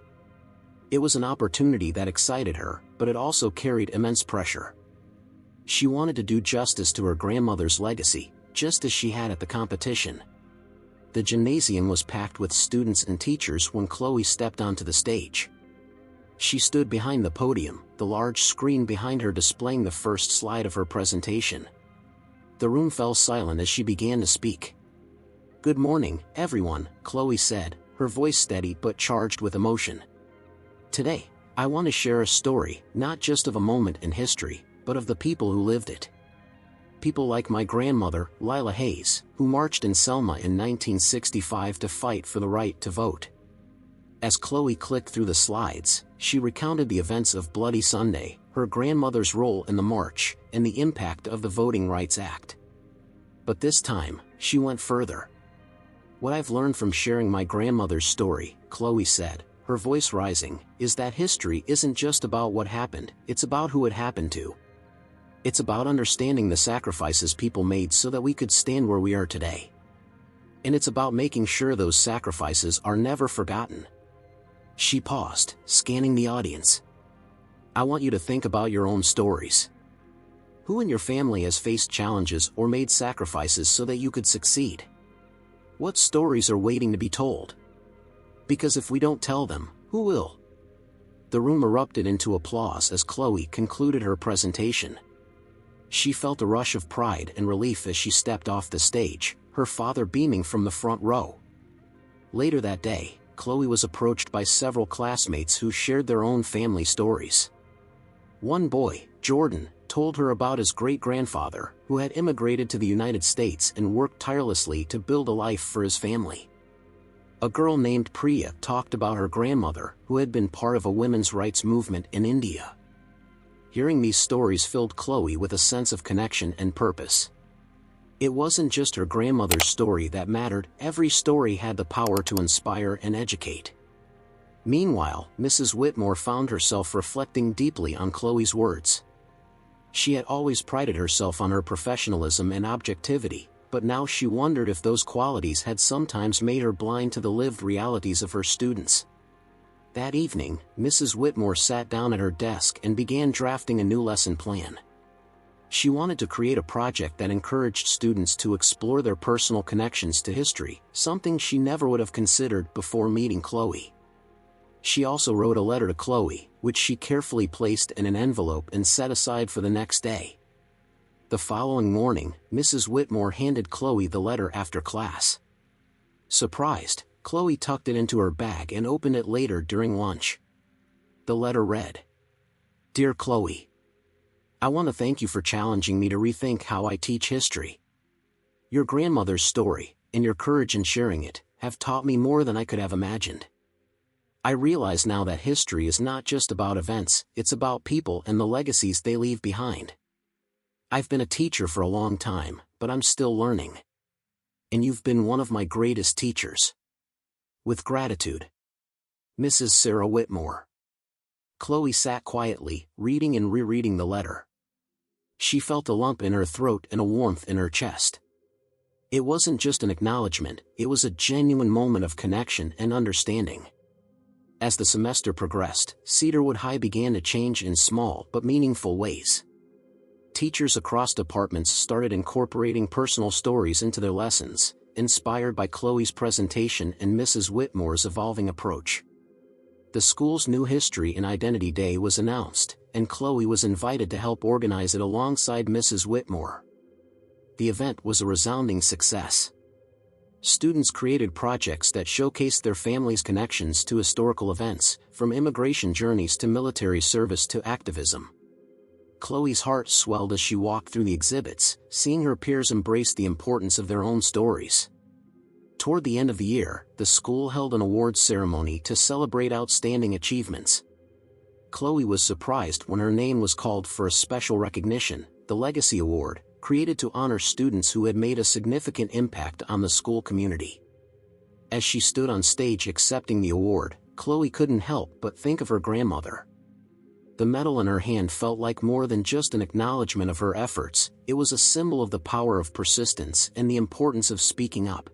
It was an opportunity that excited her, but it also carried immense pressure. She wanted to do justice to her grandmother's legacy, just as she had at the competition. The gymnasium was packed with students and teachers when Chloe stepped onto the stage. She stood behind the podium, the large screen behind her displaying the first slide of her presentation. The room fell silent as she began to speak. "Good morning, everyone," Chloe said, her voice steady but charged with emotion. "Today, I want to share a story, not just of a moment in history, but of the people who lived it. People like my grandmother, Lila Hayes, who marched in Selma in 1965 to fight for the right to vote." As Chloe clicked through the slides, she recounted the events of Bloody Sunday, her grandmother's role in the march, and the impact of the Voting Rights Act. But this time, she went further. "What I've learned from sharing my grandmother's story," Chloe said, her voice rising, "is that history isn't just about what happened, it's about who it happened to. It's about understanding the sacrifices people made so that we could stand where we are today. And it's about making sure those sacrifices are never forgotten." She paused, scanning the audience. "I want you to think about your own stories. Who in your family has faced challenges or made sacrifices so that you could succeed? What stories are waiting to be told? Because if we don't tell them, Who will?" The room erupted into applause as Chloe concluded her presentation. She felt a rush of pride and relief as she stepped off the stage, her father beaming from the front row. Later that day, Chloe was approached by several classmates who shared their own family stories. One boy, Jordan, told her about his great-grandfather, who had immigrated to the United States and worked tirelessly to build a life for his family. A girl named Priya talked about her grandmother, who had been part of a women's rights movement in India. Hearing these stories filled Chloe with a sense of connection and purpose. It wasn't just her grandmother's story that mattered, every story had the power to inspire and educate. Meanwhile, Mrs. Whitmore found herself reflecting deeply on Chloe's words. She had always prided herself on her professionalism and objectivity, but now she wondered if those qualities had sometimes made her blind to the lived realities of her students. That evening, Mrs. Whitmore sat down at her desk and began drafting a new lesson plan. She wanted to create a project that encouraged students to explore their personal connections to history, something she never would have considered before meeting Chloe. She also wrote a letter to Chloe, which she carefully placed in an envelope and set aside for the next day. The following morning, Mrs. Whitmore handed Chloe the letter after class. Surprised, Chloe tucked it into her bag and opened it later during lunch. The letter read, "Dear Chloe, I want to thank you for challenging me to rethink how I teach history. Your grandmother's story, and your courage in sharing it, have taught me more than I could have imagined. I realize now that history is not just about events, it's about people and the legacies they leave behind. I've been a teacher for a long time, but I'm still learning. And you've been one of my greatest teachers. With gratitude. Mrs. Sarah Whitmore." Chloe sat quietly, reading and rereading the letter. She felt a lump in her throat and a warmth in her chest. It wasn't just an acknowledgement, it was a genuine moment of connection and understanding. As the semester progressed, Cedarwood High began to change in small but meaningful ways. Teachers across departments started incorporating personal stories into their lessons, inspired by Chloe's presentation and Mrs. Whitmore's evolving approach. The school's new History and Identity Day was announced, and Chloe was invited to help organize it alongside Mrs. Whitmore. The event was a resounding success. Students created projects that showcased their families' connections to historical events, from immigration journeys to military service to activism. Chloe's heart swelled as she walked through the exhibits, seeing her peers embrace the importance of their own stories. Toward the end of the year, the school held an awards ceremony to celebrate outstanding achievements. Chloe was surprised when her name was called for a special recognition, the Legacy Award, created to honor students who had made a significant impact on the school community. As she stood on stage accepting the award, Chloe couldn't help but think of her grandmother. The medal in her hand felt like more than just an acknowledgement of her efforts, it was a symbol of the power of persistence and the importance of speaking up.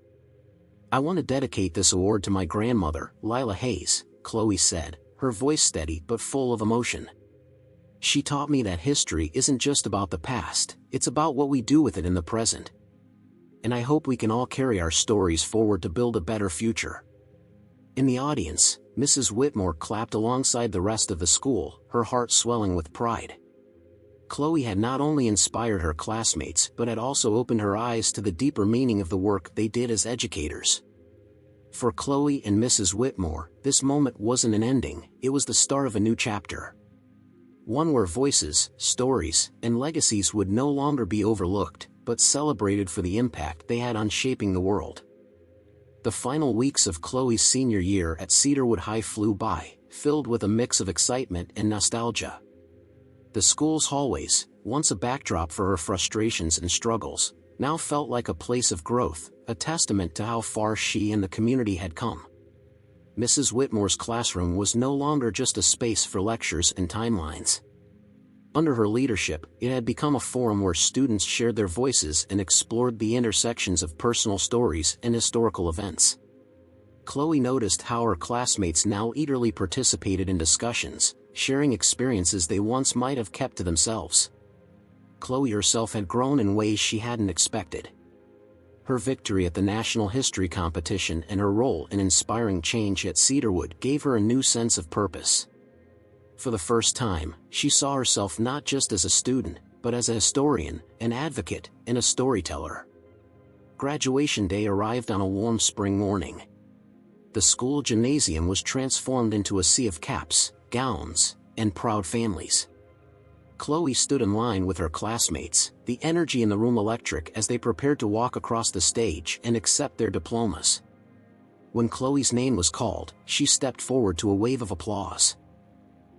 "I want to dedicate this award to my grandmother, Lila Hayes," Chloe said, her voice steady but full of emotion. "She taught me that history isn't just about the past, it's about what we do with it in the present. And I hope we can all carry our stories forward to build a better future." In the audience, Mrs. Whitmore clapped alongside the rest of the school, her heart swelling with pride. Chloe had not only inspired her classmates but had also opened her eyes to the deeper meaning of the work they did as educators. For Chloe and Mrs. Whitmore, this moment wasn't an ending, it was the start of a new chapter. One where voices, stories, and legacies would no longer be overlooked, but celebrated for the impact they had on shaping the world. The final weeks of Chloe's senior year at Cedarwood High flew by, filled with a mix of excitement and nostalgia. The school's hallways, once a backdrop for her frustrations and struggles, now felt like a place of growth, a testament to how far she and the community had come. Mrs. Whitmore's classroom was no longer just a space for lectures and timelines. Under her leadership, it had become a forum where students shared their voices and explored the intersections of personal stories and historical events. Chloe noticed how her classmates now eagerly participated in discussions, sharing experiences they once might have kept to themselves. Chloe herself had grown in ways she hadn't expected. Her victory at the National History Competition and her role in inspiring change at Cedarwood gave her a new sense of purpose. For the first time, she saw herself not just as a student, but as a historian, an advocate, and a storyteller. Graduation day arrived on a warm spring morning. The school gymnasium was transformed into a sea of caps, gowns, and proud families. Chloe stood in line with her classmates, the energy in the room electric as they prepared to walk across the stage and accept their diplomas. When Chloe's name was called, she stepped forward to a wave of applause.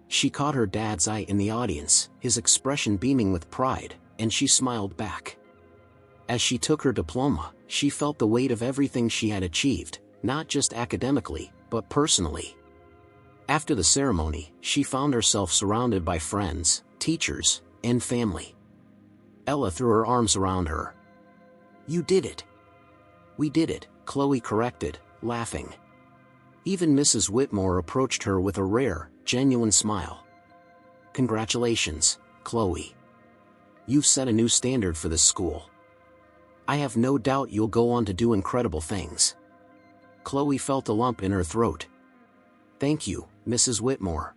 She caught her dad's eye in the audience, his expression beaming with pride, and she smiled back. As she took her diploma, she felt the weight of everything she had achieved, not just academically, but personally. After the ceremony, she found herself surrounded by friends, teachers, and family. Ella threw her arms around her. "You did it." "We did it," Chloe corrected, laughing. Even Mrs. Whitmore approached her with a rare, genuine smile. "Congratulations, Chloe. You've set a new standard for this school. I have no doubt you'll go on to do incredible things." Chloe felt a lump in her throat. "Thank you, Mrs. Whitmore.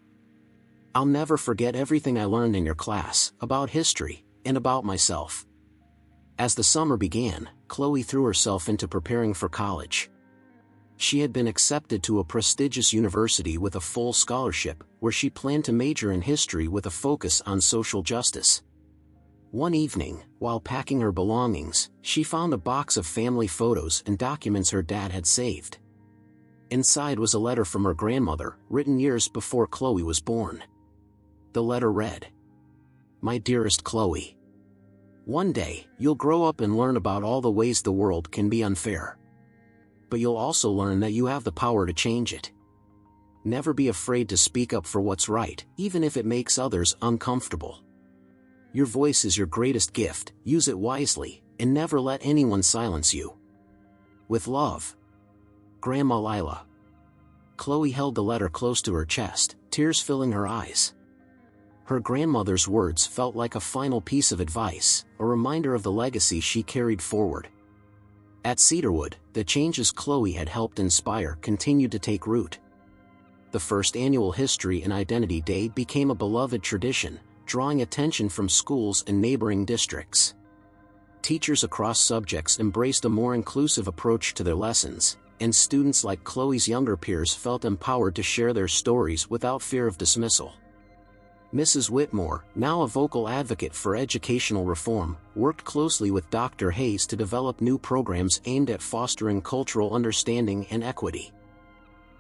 I'll never forget everything I learned in your class, about history, and about myself." As the summer began, Chloe threw herself into preparing for college. She had been accepted to a prestigious university with a full scholarship, where she planned to major in history with a focus on social justice. One evening, while packing her belongings, she found a box of family photos and documents her dad had saved. Inside was a letter from her grandmother, written years before Chloe was born. The letter read, "My dearest Chloe. One day, you'll grow up and learn about all the ways the world can be unfair. But you'll also learn that you have the power to change it. Never be afraid to speak up for what's right, even if it makes others uncomfortable. Your voice is your greatest gift, use it wisely, and never let anyone silence you. With love, Grandma Lila." Chloe held the letter close to her chest, tears filling her eyes. Her grandmother's words felt like a final piece of advice, a reminder of the legacy she carried forward. At Cedarwood, the changes Chloe had helped inspire continued to take root. The first annual History and Identity Day became a beloved tradition, drawing attention from schools and neighboring districts. Teachers across subjects embraced a more inclusive approach to their lessons, and students like Chloe's younger peers felt empowered to share their stories without fear of dismissal. Mrs. Whitmore, now a vocal advocate for educational reform, worked closely with Dr. Hayes to develop new programs aimed at fostering cultural understanding and equity.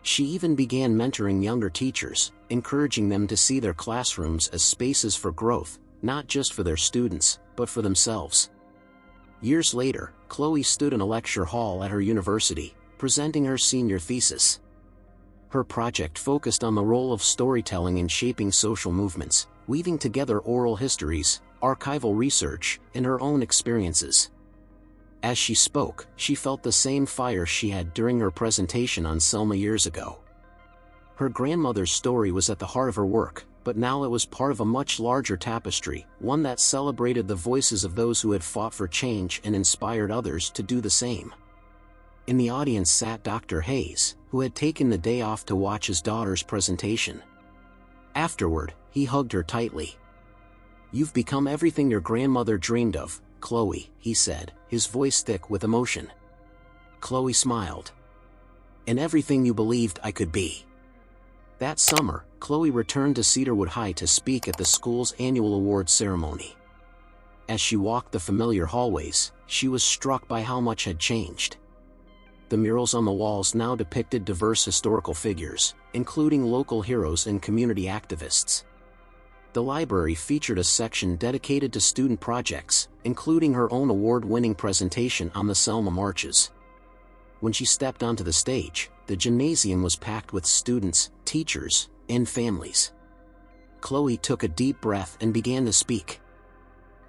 She even began mentoring younger teachers, encouraging them to see their classrooms as spaces for growth, not just for their students, but for themselves. Years later, Chloe stood in a lecture hall at her university, presenting her senior thesis. Her project focused on the role of storytelling in shaping social movements, weaving together oral histories, archival research, and her own experiences. As she spoke, she felt the same fire she had during her presentation on Selma years ago. Her grandmother's story was at the heart of her work, but now it was part of a much larger tapestry, one that celebrated the voices of those who had fought for change and inspired others to do the same. In the audience sat Dr. Hayes, who had taken the day off to watch his daughter's presentation. Afterward, he hugged her tightly. "You've become everything your grandmother dreamed of, Chloe," he said, his voice thick with emotion. Chloe smiled. "And everything you believed I could be." That summer, Chloe returned to Cedarwood High to speak at the school's annual awards ceremony. As she walked the familiar hallways, she was struck by how much had changed. The murals on the walls now depicted diverse historical figures, including local heroes and community activists. The library featured a section dedicated to student projects, including her own award-winning presentation on the Selma marches. When she stepped onto the stage, the gymnasium was packed with students, teachers, and families. Chloe took a deep breath and began to speak.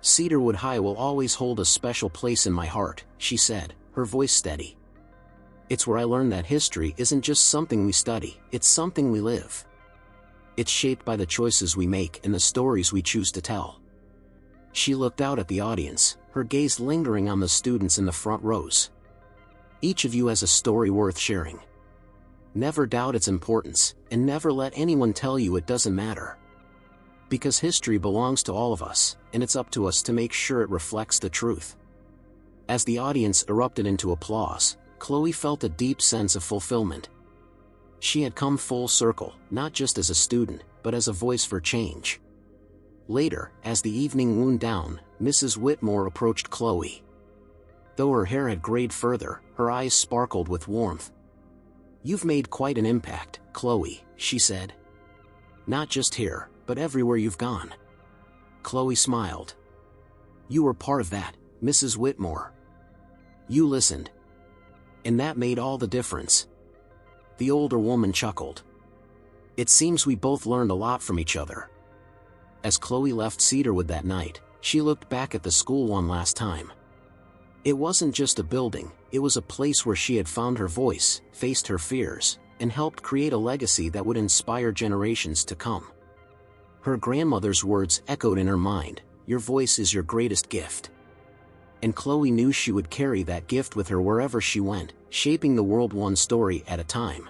"Cedarwood High will always hold a special place in my heart," she said, her voice steady. "It's where I learned that history isn't just something we study, it's something we live. It's shaped by the choices we make and the stories we choose to tell." She looked out at the audience, her gaze lingering on the students in the front rows. Each of you has a story worth sharing. Never doubt its importance, and never let anyone tell you it doesn't matter. Because history belongs to all of us, and it's up to us to make sure it reflects the truth. As the audience erupted into applause, Chloe felt a deep sense of fulfillment. She had come full circle, not just as a student, but as a voice for change. Later, as the evening wound down, Mrs. Whitmore approached Chloe. Though her hair had grayed further, her eyes sparkled with warmth. "You've made quite an impact, Chloe," she said. "Not just here, but everywhere you've gone." Chloe smiled. "You were part of that, Mrs. Whitmore. You listened. And that made all the difference." The older woman chuckled. "It seems we both learned a lot from each other." As Chloe left Cedarwood that night, she looked back at the school one last time. It wasn't just a building, it was a place where she had found her voice, faced her fears, and helped create a legacy that would inspire generations to come. Her grandmother's words echoed in her mind, "Your voice is your greatest gift." And Chloe knew she would carry that gift with her wherever she went, shaping the world one story at a time.